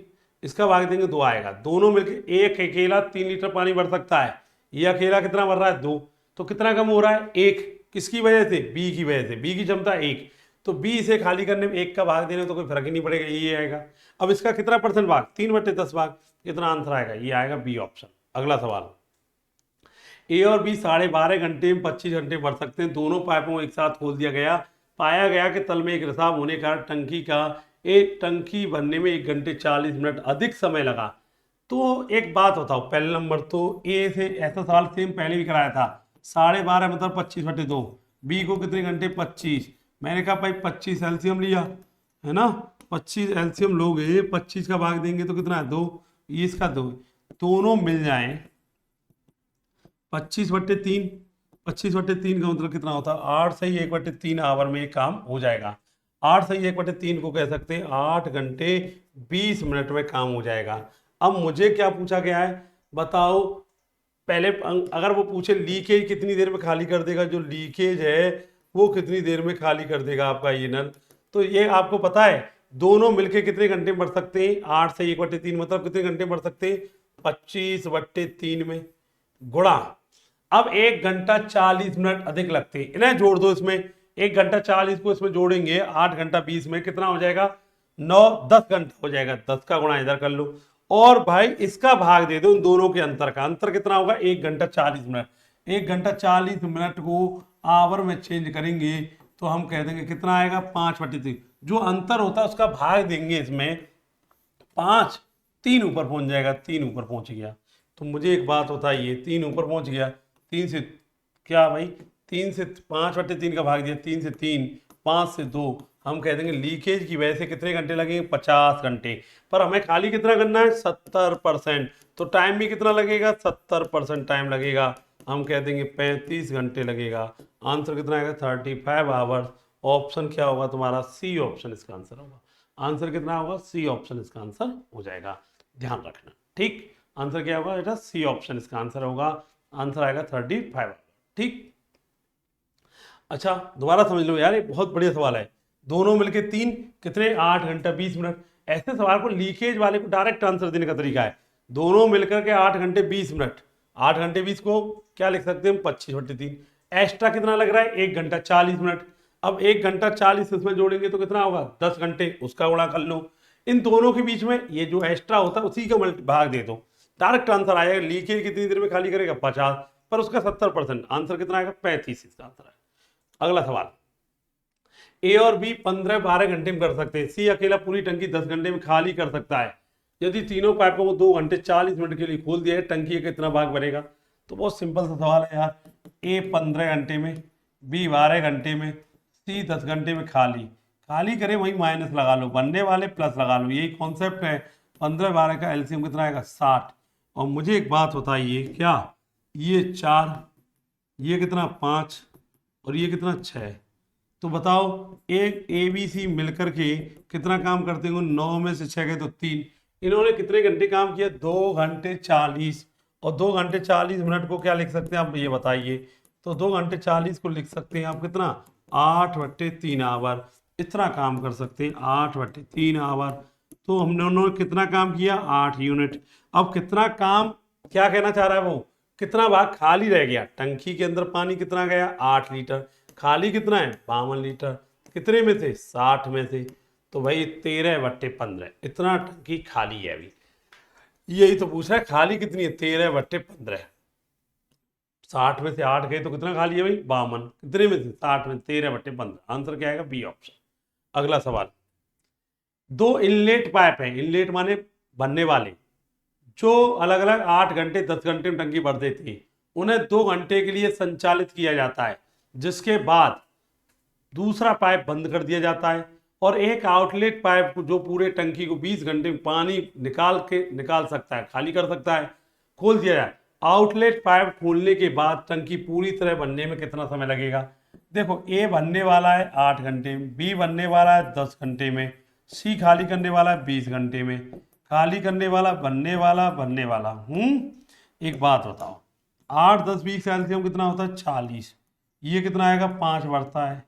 इसका भाग देंगे 2 आएगा। दोनों मिलके एक अकेला 3 लीटर पानी भर सकता है, ये अकेला कितना भर रहा है 2। तो कितना कम हो रहा है 1, किसकी वजह से बी की वजह से। बी की क्षमता 1, तो बी से खाली करने में 1 का भाग देने में तो कोई फर्क ही नहीं पड़ेगा, ये आएगा। अब इसका कितना परसेंट भाग 3/10 भाग, कितना आंसर आएगा ये आएगा बी ऑप्शन। अगला सवाल। ए और बी 12.5 घंटे में 25 घंटे भर सकते हैं। दोनों पाइपों को एक साथ खोल दिया गया। पाया गया कि तल में एक रिसाव होने के कारण टंकी भरने में 1 घंटे 40 मिनट अधिक समय लगा। तो एक बात बताओ, पहले नंबर तो ए से ऐसा सवाल सेम पहले भी कराया था, 12.5 मतलब 25/2। बी को कितने घंटे? 25। मैंने कहा भाई 25 एलसीएम लिया है ना, 25 एलसीएम लोगे, 25 का भाग देंगे तो कितना है? 2। ये इसका 2, दोनों मिल जाए 25/3। 25/3 का मतलब कितना होता है? 8 सही 1/3 आवर में ये काम हो जाएगा। 8 सही 1/3 को कह सकते हैं 8 घंटे 20 मिनट में काम हो जाएगा। अब मुझे क्या पूछा गया है बताओ, पहले अगर वो पूछे लीकेज कितनी देर में खाली कर देगा, जो लीकेज है वो कितनी देर में खाली कर देगा आपका ये नल, तो ये आपको पता है दोनों मिलके कितने घंटे में बढ़ सकते हैं? 8 से 1/3 मतलब कितने घंटे में बढ़ सकते हैं? 25/3 में गुणा। अब 1 घंटा 40 मिनट अधिक लगते हैं, इन्हें जोड़ दो इसमें। 1 घंटा 40 को इसमें जोड़ेंगे 8 घंटा 20 में कितना हो जाएगा? 10 घंटा हो जाएगा। 10 का गुणा इधर कर लो और भाई इसका भाग दे दो उन दोनों के अंतर का। अंतर कितना होगा? 1 घंटा 40 मिनट। 1 घंटा 40 मिनट को आवर में चेंज करेंगे तो हम कह देंगे कितना आएगा? 5/3। जो अंतर होता है उसका भाग देंगे इसमें 5, 3 ऊपर पहुंच जाएगा, 3 ऊपर पहुंच गया। तो मुझे एक बात बताइए, 3 ऊपर पहुंच गया, 3 से क्या भाई? 3 से 5/3 का भाग दिया, 3 से 3, 5 से 2, हम कह देंगे लीकेज की वजह से कितने घंटे लगेंगे? 50 घंटे। पर हमें खाली कितना करना है? 70%। तो टाइम भी कितना लगेगा? 70% टाइम लगेगा। हम कह देंगे 35 घंटे लगेगा। आंसर कितना आएगा? 35 आवर्स। ऑप्शन क्या होगा तुम्हारा? सी ऑप्शन इसका आंसर होगा। आंसर कितना होगा? सी ऑप्शन इसका आंसर हो जाएगा, ध्यान रखना। ठीक, आंसर क्या होगा बेटा? सी ऑप्शन इसका आंसर होगा। आंसर आएगा 35। ठीक, अच्छा दोबारा समझ लो यार, ये बहुत बढ़िया सवाल है। दोनों मिलके 3 कितने? 8 घंटा 20 मिनट। ऐसे सवाल को लीकेज वाले को डायरेक्ट आंसर देने का तरीका है, दोनों मिलकर के 8 घंटे 20 मिनट। 8 घंटे 20 को क्या लिख सकते हैं? 25/3। एक्स्ट्रा कितना लग रहा है? 1 घंटा 40 मिनट। अब 1 घंटा 40 इसमें जोड़ेंगे तो कितना होगा? 10 घंटे, उसका गुणा कर लो। इन दोनों के बीच में ये जो एक्स्ट्रा होता है उसी का भाग दे दो, डायरेक्ट आंसर आएगा। लीकेज कितनी देर में खाली करेगा? 50, पर उसका 70%। आंसर कितना आएगा? 35 इसका आंसर है। अगला सवाल, ए और बी 15-12 घंटे में कर सकते हैं, सी अकेला पूरी टंकी 10 घंटे में खाली कर सकता है। यदि तीनों पाइपों को 2 घंटे 40 मिनट के लिए खोल दिया है, टंकी का कितना भाग बनेगा? तो बहुत सिंपल सा सवाल है यार। ए 15 घंटे में, बी 12 घंटे में, सी 10 घंटे में खाली। खाली करे वही माइनस लगा लो, बनने वाले प्लस लगा लो, यही कॉन्सेप्ट है। 15-12 का एलसीएम कितना आएगा? 60। और मुझे एक बात बताइए, क्या ये 4, ये कितना 5 और ये कितना 6, तो बताओ एक ए बी सी मिलकर के कितना काम करते हैं? 9 में से 6 गए तो 3। इन्होंने कितने घंटे काम किया? 2 घंटे 40। और 2 घंटे 40 मिनट को क्या लिख सकते हैं आप ये बताइए? तो 2 घंटे 40 को लिख सकते हैं आप कितना? 8/3 आवर। इतना काम कर सकते हैं, 8/3 आवर। तो हमने उन्होंने कितना काम किया? 8 यूनिट। अब कितना काम, क्या कहना चाह रहा है वो? कितना भाग खाली रह गया? टंकी के अंदर पानी कितना गया? 8 लीटर। खाली कितना है? 52 लीटर। कितने में से? 60 में से। तो भाई 13/15 इतना टंकी खाली है अभी। यही तो पूछ रहा है, खाली कितनी है? 13/15। 60 में से 8 गए तो कितना खाली है भाई? 52। कितने में से? 60 में 13/15। आंसर क्या आएगा? B option. अगला सवाल, 2 इनलेट पाइप है, इनलेट माने बनने वाले, जो अलग अलग 8 घंटे 10 घंटे में टंकी भर देती है, उन्हें 2 घंटे के लिए संचालित किया जाता है, जिसके बाद दूसरा पाइप बंद कर दिया जाता है और एक आउटलेट पाइप जो पूरे टंकी को 20 घंटे में पानी निकाल सकता है, खाली कर सकता है, खोल दिया जाए। आउटलेट पाइप खोलने के बाद टंकी पूरी तरह बनने में कितना समय लगेगा? देखो, ए बनने वाला है 8 घंटे में, बी बनने वाला है 10 घंटे में, सी खाली करने वाला है 20 घंटे में। खाली करने वाला, बनने वाला। एक बात बताओ, 8 10 20 का एलसीएम कितना होता है? 40। ये कितना आएगा? 5 बढ़ता है।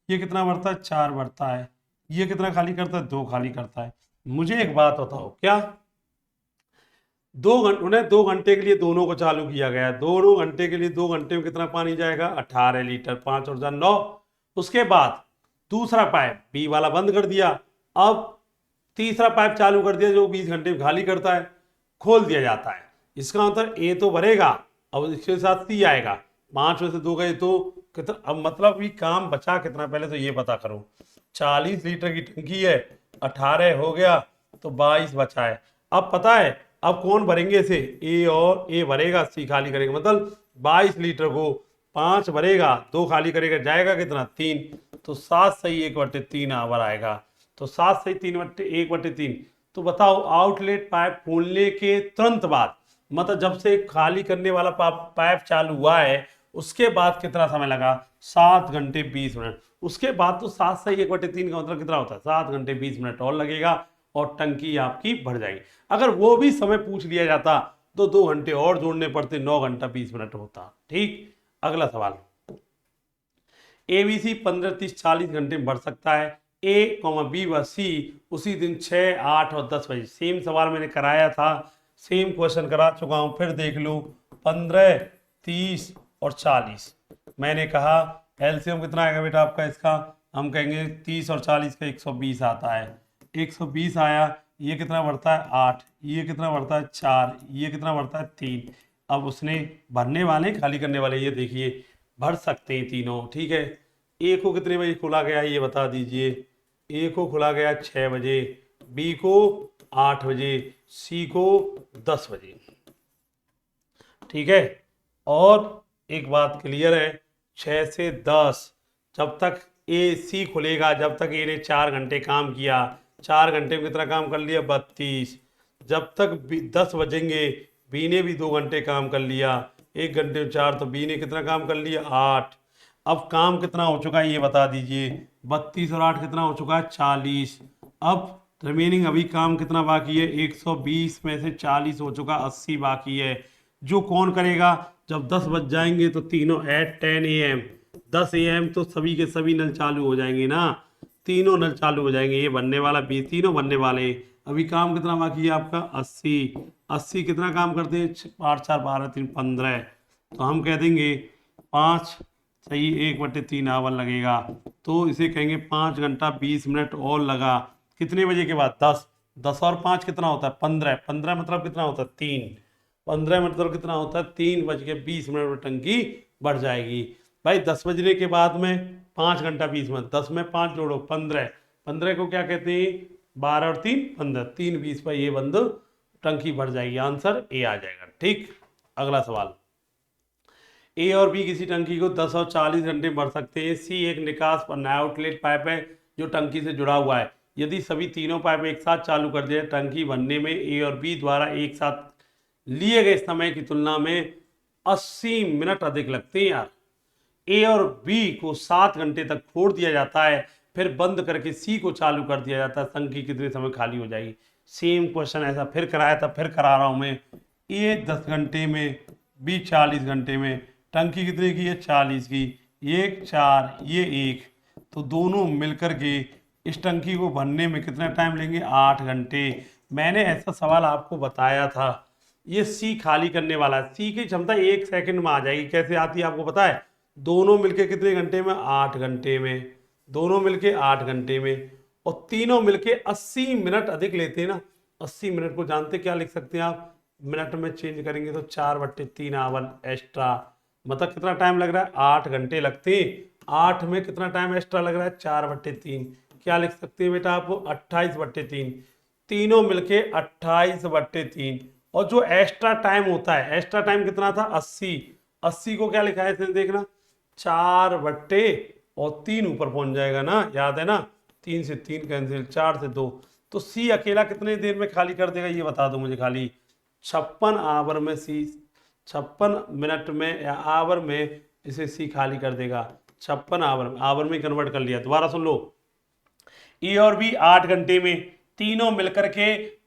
ये कितना बढ़ता है? 4 बढ़ता है। ये कितना खाली करता है? 2 खाली करता है। मुझे एक बात बताओ, क्या 2 घंटे, उन्हें 2 घंटे के लिए दोनों को चालू किया गया है, दोनों घंटे के लिए 2 घंटे में कितना पानी जाएगा? 18 लीटर। 5 और 4 9। उसके बाद दूसरा पाइप बी वाला बंद कर दिया, अब तीसरा पाइप चालू कर दिया जो 20 घंटे में खाली करता है, खोल दिया जाता है। इसका मतलब ए तो भरेगा अब इसके साथ सी आएगा, 5 में से 2 गए तो कितना, अब मतलब भी काम बचा कितना पहले तो ये पता करो। 40 लीटर की टंकी है, 18 हो गया तो 22 बचा है। अब पता है अब कौन भरेंगे इसे, ए और ए भरेगा, सी खाली करेगा, मतलब 22 लीटर को 5 भरेगा, 2 खाली करेगा, जाएगा कितना 3, तो 7 सही 1/3 आवर आएगा। तो 7 सही 1/3। तो बताओ आउटलेट पाइप खोलने के तुरंत बाद, मतलब जब से खाली करने वाला पाइप चालू हुआ है उसके बाद कितना समय लगा, 7 घंटे 20 मिनट। उसके बाद तो 7 से 1/3 का मतलब कितना होता है, 7 घंटे 20 मिनट और लगेगा और टंकी आपकी भर जाएगी। अगर वो भी समय पूछ लिया जाता तो 2 घंटे और जोड़ने पड़ते, 9 घंटा 20 मिनट होता। ठीक, अगला सवाल, एबीसी 15, 30, 40 घंटे में भर सकता है, ए बी व सी उसी दिन 6, 8 और 10 बजे। सेम सवाल मैंने कराया था, सेम क्वेश्चन करा चुका हूं, फिर देख लो 15, 30 और 40। मैंने कहा एलसीएम कितना आएगा बेटा आपका इसका, हम कहेंगे 30 और 40 का 120 आता है। 120 आया, ये कितना बढ़ता है 8, ये कितना बढ़ता है 4, ये कितना बढ़ता है 3। अब उसने भरने वाले खाली करने वाले ये देखिए भर सकते हैं तीनों। ठीक है, ए को कितने बजे खोला गया ये बता दीजिए, ए को खोला गया 6 बजे, बी को 8 बजे, सी को 10 बजे। ठीक है, और एक बात क्लियर है, 6 से 10 जब तक ए सी खुलेगा, जब तक ए ने 4 घंटे काम किया, 4 घंटे में कितना काम कर लिया 32। जब तक 10 बजेंगे बी ने भी 2 घंटे काम कर लिया, 1 घंटे 4, तो बी ने कितना काम कर लिया 8। अब काम कितना हो चुका है ये बता दीजिए, 32 और 8 कितना हो चुका है 40। अब रिमेनिंग अभी काम कितना बाकी है, 120 में से 40 हो चुका, 80 बाकी है। जो कौन करेगा, जब 10 बज जाएंगे तो तीनों एट 10 AM, 10 AM तो सभी के सभी नल चालू हो जाएंगे ना, तीनों नल चालू हो जाएंगे, ये बनने वाला बी, तीनों बनने वाले। अभी काम कितना बाकी है आपका 80। 80 कितना काम करते हैं, 8, 4, 12, 3, 15। तो हम कह देंगे 5 सही 1/3 आवर लगेगा, तो इसे कहेंगे 5 घंटा 20 मिनट और लगा। कितने बजे के बाद 10, 10 और 5 कितना होता है 15, 15 मतलब कितना होता है 3, 15 मतलब कितना होता है 3:20 में टंकी बढ़ जाएगी। भाई 10 बजने के बाद में 5 घंटा 20 मिनट, 10 में 5 जोड़ो 15, 15 को क्या कहते हैं 12 और 3 15, 3:20 पर ये बंद टंकी भर जाएगी। आंसर ए आ जाएगा। ठीक, अगला सवाल, ए और बी किसी टंकी को 10 और 40 घंटे भर सकते हैं। सी एक निकास पर नया आउटलेट पाइप है जो टंकी से जुड़ा हुआ है। यदि सभी तीनों पाइप एक साथ चालू कर दिए, टंकी भरने में ए और बी द्वारा एक साथ लिए गए समय की तुलना में 80 मिनट अधिक लगते हैं। यार ए और बी को 7 घंटे तक छोड़ दिया जाता है, फिर बंद करके सी को चालू कर दिया जाता है, टंकी कितने समय खाली हो जाएगी। सेम क्वेश्चन ऐसा फिर कराया था, फिर करा रहा हूं मैं। ए 10 घंटे में, बी 40 घंटे में, टंकी कितने की है 40 की, ये 4 ये 1, तो दोनों मिलकर के इस टंकी को भरने में कितना टाइम लेंगे 8 घंटे। मैंने ऐसा सवाल आपको बताया था। ये सी खाली करने वाला है, सी की क्षमता 1 सेकंड में आ जाएगी। कैसे आती है आपको पता है, दोनों मिलके कितने घंटे में 8 घंटे में, दोनों मिलके 8 घंटे में, और तीनों मिलके 80 मिनट अधिक लेते हैं ना। 80 मिनट को जानते क्या लिख सकते हैं आप, मिनट में चेंज करेंगे तो 4/3 आवर एक्स्ट्रा, मतलब कितना टाइम लग रहा है 8 घंटे लगते हैं। 8 में कितना टाइम एक्स्ट्रा लग रहा है 4/3, क्या लिख सकते हैं बेटा आप 28/3, तीनों मिलके 28/3। और जो एक्स्ट्रा टाइम होता है, एक्स्ट्रा टाइम कितना था 80, 80 को क्या लिखा है इसने देखना 4/3 ऊपर पहुंच जाएगा ना, याद है ना, 3 से 3 कैंसिल, 4 से 2, तो सी अकेला कितने देर में खाली कर देगा ये बता दो मुझे खाली। 56 आवर में सी, 56 मिनट में या आवर में इसे सी खाली कर देगा। 56 आवर में कन्वर्ट कर लिया। दोबारा सुन लो, ए और बी 8 घंटे में, तीनों मिलकर के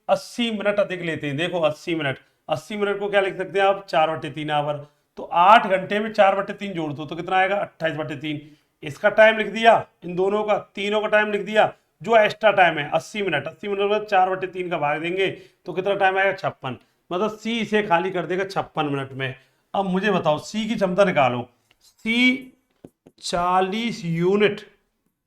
80 मिनट अधिक लेते हैं। देखो 80 मिनट, 80 मिनट को क्या लिख सकते हैं आप 4/3 आवर, तो 8 घंटे में 4/3 जोड़ दो तो कितना आएगा 28/3। इसका टाइम लिख दिया, इन दोनों का तीनों का टाइम लिख दिया, जो एक्स्ट्रा टाइम है 80 मिनट, 80 मिनट में 4/3 का भाग देंगे तो कितना टाइम आएगा 56, मतलब सी इसे खाली कर देगा 56 मिनट में। अब मुझे बताओ सी की क्षमता निकालो, सी 40 यूनिट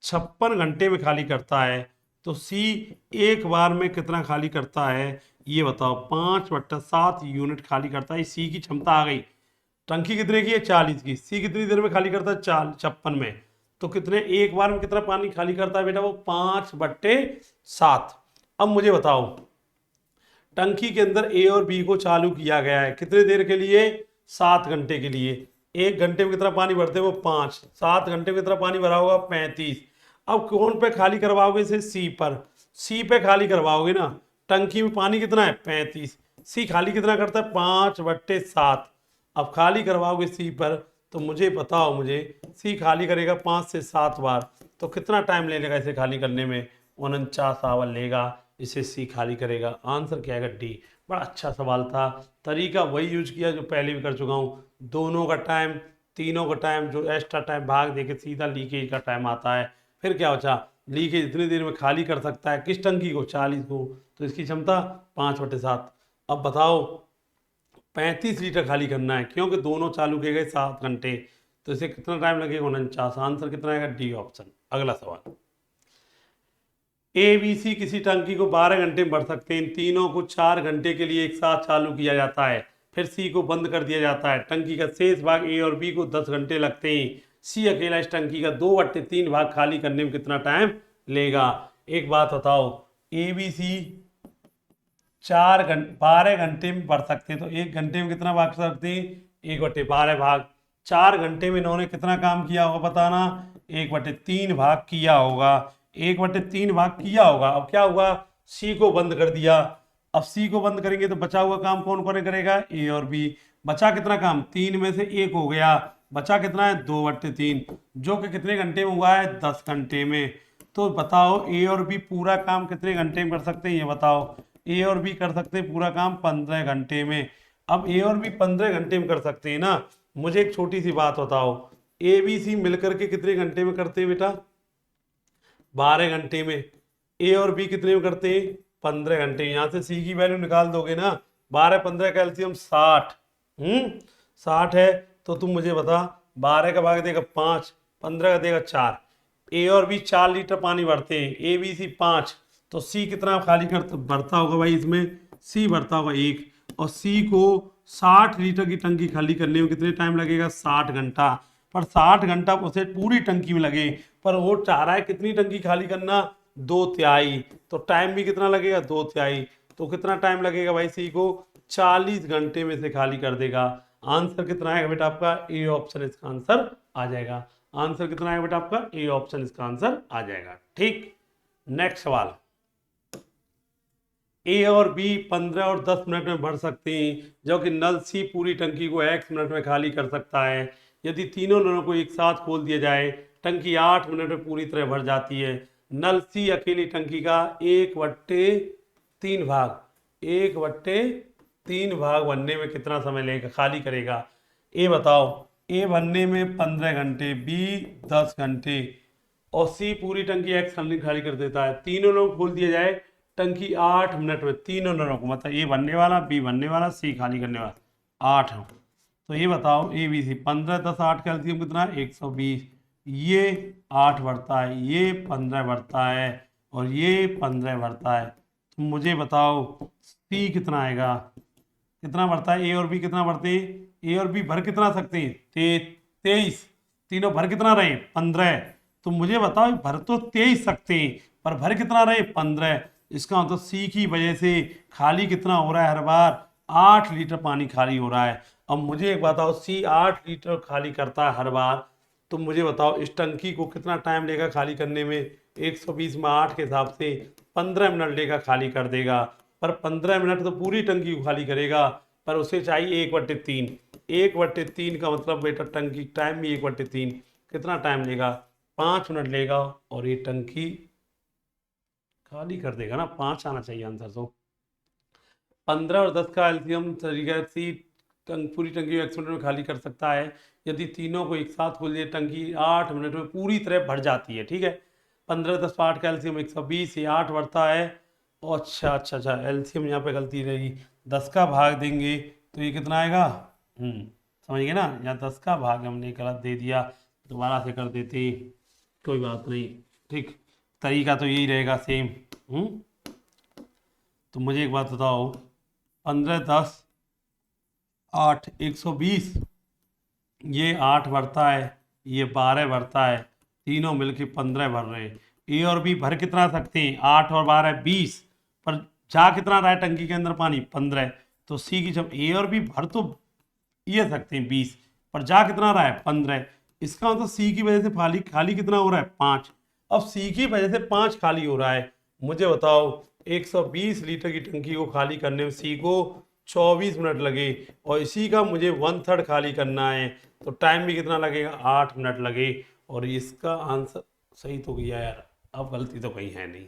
56 घंटे में खाली करता है, तो सी एक बार में कितना खाली करता है ये बताओ, 5/7 यूनिट खाली करता है। सी की क्षमता आ गई। टंकी कितने की है 40 की, सी कितनी देर में खाली करता है 56 में, तो कितने एक बार में कितना पानी खाली करता है बेटा वो 5/7। अब मुझे बताओ टंकी के अंदर ए और बी को चालू किया गया है कितने देर के लिए 7 घंटे के लिए। 1 घंटे में कितना पानी भरते हैं वो 5, 7 घंटे में कितना पानी भरा होगा 35। अब कौन पे खाली करवाओगे इसे सी पर, सी पे खाली करवाओगे ना। टंकी में पानी कितना है 35, सी खाली कितना करता है 5/7। अब खाली करवाओगे सी पर तो मुझे बताओ, मुझे सी खाली करेगा 5 से 7 बार, तो कितना टाइम ले लेगा इसे खाली करने में 49 आवर लेगा। इसे सी खाली करेगा। आंसर क्या है डी। बड़ा अच्छा सवाल था, तरीका वही यूज किया जो पहले भी कर चुका हूँ। दोनों का टाइम, तीनों का टाइम, जो एक्स्ट्रा टाइम भाग देके सीधा लीकेज का टाइम आता है। फिर क्या बचा, लीकेज इतनी देर में खाली कर सकता है किस टंकी को 40 को, तो इसकी क्षमता 5/7। अब बताओ 35 लीटर खाली करना है क्योंकि दोनों चालू किए गए 7 घंटे, तो इसे कितना टाइम लगेगा 49। आंसर कितना आएगा डी ऑप्शन। अगला सवाल, ए बी सी किसी टंकी को 12 घंटे में भर सकते हैं। इन तीनों को 4 घंटे के लिए एक साथ चालू किया जाता है, फिर सी को बंद कर दिया जाता है। टंकी का शेष भाग ए और बी को 10 घंटे लगते हैं। सी अकेला इस टंकी का 2/3 भाग खाली करने में कितना टाइम लेगा। एक बात बताओ, ए बी सी 12 घंटे में भर सकते हैं, तो 1 घंटे में कितना भाग सकते हैं 1/12 भाग। 4 घंटे में इन्होंने कितना काम किया होगा बताना, 1/3 भाग किया होगा। 1/3 भाग किया होगा। अब क्या होगा, सी को बंद कर दिया। अब सी को बंद करेंगे तो बचा हुआ काम कौन कौन करेगा, ए और बी। बचा कितना काम, 3 में से 1 हो गया, बचा कितना है 2/3, जो कि कितने घंटे में हुआ है 10 घंटे में। तो बताओ ए और बी पूरा काम कितने घंटे में कर सकते हैं, ये बताओ। ए और बी कर सकते हैं पूरा काम 15 घंटे में। अब ए और बी 15 घंटे में कर सकते हैं ना। मुझे एक छोटी सी बात बताओ, ए बी सी मिलकर के कितने घंटे में करते हैं बेटा 12 घंटे में। ए और बी कितने में करते हैं 15 घंटे। यहां से सी की वैल्यू निकाल दोगे ना, 12 15 का एलसीएम 60। 60 है, तो तुम मुझे बता 12 का भाग देगा 5, 15 का देगा 4। ए और बी 4 लीटर पानी भरते हैं, ए बी सी 5, तो सी कितना खाली कर भरता होगा भाई इसमें, सी भरता होगा 1। और सी को 60 लीटर की टंकी खाली करने में कितने टाइम लगेगा 60 घंटा। पर 60 घंटा उसे पूरी टंकी में लगे, पर वो चाह रहा है कितनी टंकी खाली करना 2/3, तो टाइम भी कितना लगेगा 2/3। तो कितना टाइम लगेगा भाई सी को 40 घंटे में से खाली कर देगा। आंसर कितना आएगा बेटा आपका ए ऑप्शन इसका आंसर आ जाएगा। आंसर कितना आएगा बेटा आपका ए ऑप्शन इसका आंसर आ जाएगा। ठीक, नेक्स्ट सवाल, ए और बी 15 और 10 मिनट में भर सकते हैं, जो कि नल सी पूरी टंकी को x मिनट में खाली कर सकता है। यदि तीनों नलों को एक साथ खोल दिया जाए, टंकी 8 मिनट में पूरी तरह भर जाती है। नल सी अकेली टंकी का 1/3 भाग, 1/3 भाग भरने में कितना समय लेगा, खाली करेगा। ए बताओ, ए भरने में 15 घंटे, बी 10 घंटे, और सी पूरी टंकी x खाली कर देता है। तीनों लोग खोल दिया जाए, टंकी 8 मिनट में तीनों नलों को, मतलब ए भरने वाला, बी भरने वाला, सी खाली करने वाला 8। तो ये बताओ ए बी सी 15 10 8 का एलसीएम कितना है 120। ये 8 बढ़ता है, ये 15 बढ़ता है, और ये 15 बढ़ता है। तो मुझे बताओ सी कितना आएगा, कितना बढ़ता है। ए और बी कितना बढ़ते हैं, ए और बी भर कितना सकते हैं 23, तीनों भर कितना रहे 15। तो मुझे बताओ भर तो 23 सकते हैं, पर भर कितना रहे 15। इसका मतलब सी की वजह से खाली कितना हो रहा है हर बार 8 लीटर पानी खाली हो रहा है। अब मुझे एक बताओ, सी 8 लीटर खाली करता है हर बार, तो मुझे बताओ इस टंकी को कितना टाइम लेगा खाली करने में। 120 में 8 के हिसाब से 15 मिनट लेगा, खाली कर देगा। पर 15 मिनट तो पूरी टंकी को खाली करेगा, पर उसे चाहिए 1/3। 1/3 का मतलब बेटा टंकी टाइम भी 1/3, कितना टाइम लेगा 5 मिनट लेगा, और ये टंकी खाली कर देगा ना। 5 आना चाहिए आंसर। तो 15 और 10 का एलसीएम तरीका सी पूरी टंकी 1 मिनट में खाली कर सकता है। यदि तीनों को एक साथ खोल दिए, टंकी 8 मिनट में पूरी तरह भर जाती है। ठीक है, 15 10 8 का एलसीएम 120, ये 8 बढ़ता है। अच्छा अच्छा अच्छा, एलसीएम यहाँ पे गलती रही, 10 का भाग देंगे तो ये कितना आएगा, समझ गए ना। यहाँ 10 का भाग हमने गलत दे दिया, दोबारा से कर देते, कोई बात नहीं। ठीक, तरीका तो यही रहेगा सेम। तो मुझे एक बात बताओ, 15 10 8 120, ये 8 भरता है, ये 12 भरता है, तीनों मिलके 15 भर रहे हैं। ए और बी भर कितना सकते हैं? 8 और 12 20, पर जा कितना रहा है टंकी के अंदर पानी? 15। तो सी की जब ए और बी भर तो ये सकते हैं 20, पर जा कितना रहा है? 15। इसका मतलब सी की वजह से खाली खाली कितना हो रहा है? 5। अब सी की वजह से 5 खाली हो रहा है। मुझे बताओ 120 लीटर की टंकी को खाली करने में सी को 24 मिनट लगे, और इसी का मुझे 1/3 खाली करना है, तो टाइम भी कितना लगेगा? 8 मिनट लगे। और इसका आंसर सही तो गया यार, अब गलती तो कहीं है नहीं।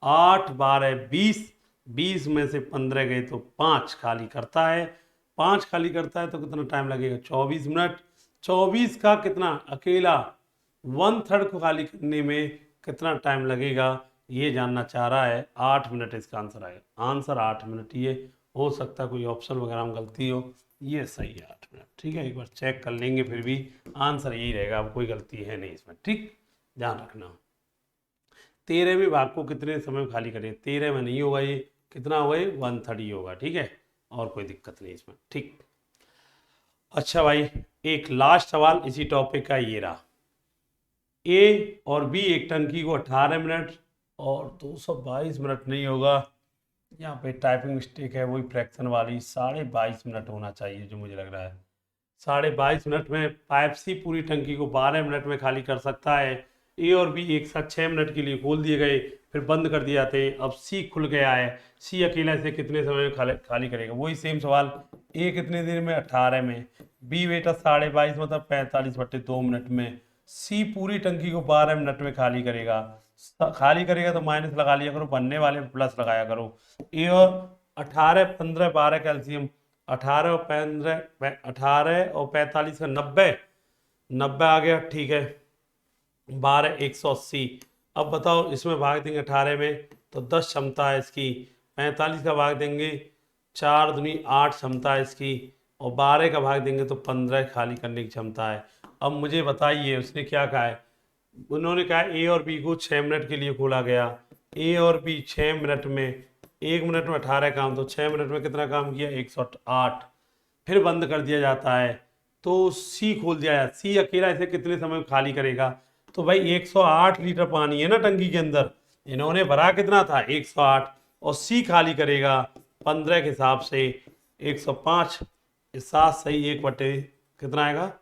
8 12 20, 20 में से 15 गए तो 5 खाली करता है। 5 खाली करता है तो कितना टाइम लगेगा? 24 मिनट। 24 का कितना अकेला 1/3 को खाली करने में कितना टाइम लगेगा, ये जानना चाह रहा है। 8 मिनट इसका आंसर आएगा। Answer 8 minute. ये हो सकता है कोई ऑप्शन वगैरह में गलती हो, ये सही है 8 मिनट। ठीक है, एक बार चेक कर लेंगे, फिर भी आंसर यही रहेगा, अब कोई गलती है नहीं इसमें। ठीक, ध्यान रखना। 13वें भाग को कितने समय में खाली करें? 13 में नहीं होगा, ये कितना होगा? ये 1/3 ही होगा। ठीक है, और कोई दिक्कत नहीं इसमें। ठीक, अच्छा भाई, एक लास्ट सवाल इसी टॉपिक का ये रहा। ए और बी एक टंकी को 18 मिनट और 222 मिनट नहीं होगा, यहाँ पे टाइपिंग मिस्टेक है, वही फ्रैक्शन वाली। 22.5 मिनट होना चाहिए जो मुझे लग रहा है। 22.5 मिनट में पाइप सी पूरी टंकी को 12 मिनट में खाली कर सकता है। ए और बी एक साथ 6 मिनट के लिए खोल दिए गए, फिर बंद कर दिए जाते हैं। अब सी खुल गया है, सी अकेला इसे कितने समय में खाली करेगा? वही सेम सवाल। ए कितने देर में? 18 में। बी बेटा 22.5 मतलब 45/2 मिनट में। सी पूरी टंकी को 12 मिनट में खाली करेगा। खाली करेगा तो माइनस लगा लिया करो, बनने वाले प्लस लगाया करो। ए और 18 15 12 कैल्शियम, 18 और 15 18 और 45 का 90, 90 आ गया। ठीक है, 12 180। अब बताओ इसमें भाग देंगे 18 में तो 10 क्षमता है इसकी। 45 का भाग देंगे 4 दूनी 8 क्षमता है इसकी, और 12 का भाग देंगे तो 15 खाली करने की क्षमता है। अब मुझे बताइए उसने क्या कहा है? उन्होंने कहा ए और बी को 6 मिनट के लिए खोला गया। ए और बी 6 मिनट में, 1 मिनट में 18 काम, तो 6 मिनट में कितना काम किया? 108। फिर बंद कर दिया जाता है तो सी खोल दिया जाता है। सी अकेला इसे कितने समय में खाली करेगा? तो भाई 108 लीटर पानी है ना टंकी के अंदर, इन्होंने भरा कितना था? 108, और सी खाली करेगा 15 के हिसाब से 105। 7 सही 1/, कितना आएगा?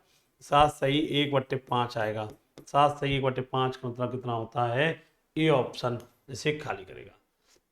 7 सही 1/5 आएगा। 7 सही 1/5 का मतलब कितना होता है? ए ऑप्शन, इसे खाली करेगा।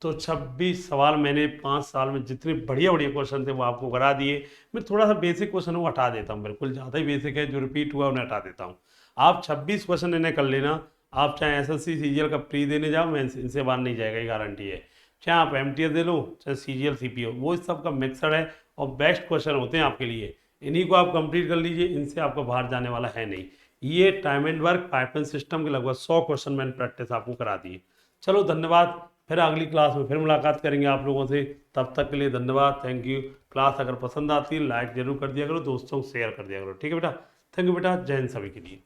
तो 26 सवाल मैंने 5 साल में जितने बढ़िया बढ़िया क्वेश्चन थे वो आपको करा दिए। मैं थोड़ा सा बेसिक क्वेश्चन वो हटा देता हूँ, बिल्कुल ज़्यादा ही बेसिक है जो रिपीट हुआ उन्हें हटा देता हूँ। आप 26 क्वेश्चन इन्हें कर लेना। आप चाहे एसएससी सीजीएल का प्री देने जाओ, मैं इनसे बाहर नहीं जाएगा, ये गारंटी है। चाहे आप एमटीएस दे लो, चाहे सीजीएल सीपीओ, वो इस सब का मिक्सर है और बेस्ट क्वेश्चन होते हैं आपके लिए। इन्हीं को आप कंप्लीट कर लीजिए, इनसे आपको बाहर जाने वाला है नहीं। ये time and work pipeline system के लगभग 100 क्वेश्चन मैंने प्रैक्टिस आपको करा दी। चलो धन्यवाद, फिर अगली क्लास में फिर मुलाकात करेंगे आप लोगों से। तब तक के लिए धन्यवाद, थैंक यू। क्लास अगर पसंद आती है लाइक जरूर कर दिया करो, दोस्तों को शेयर कर दिया करो। ठीक है बेटा, थैंक यू बेटा, जय हिंद सभी के लिए।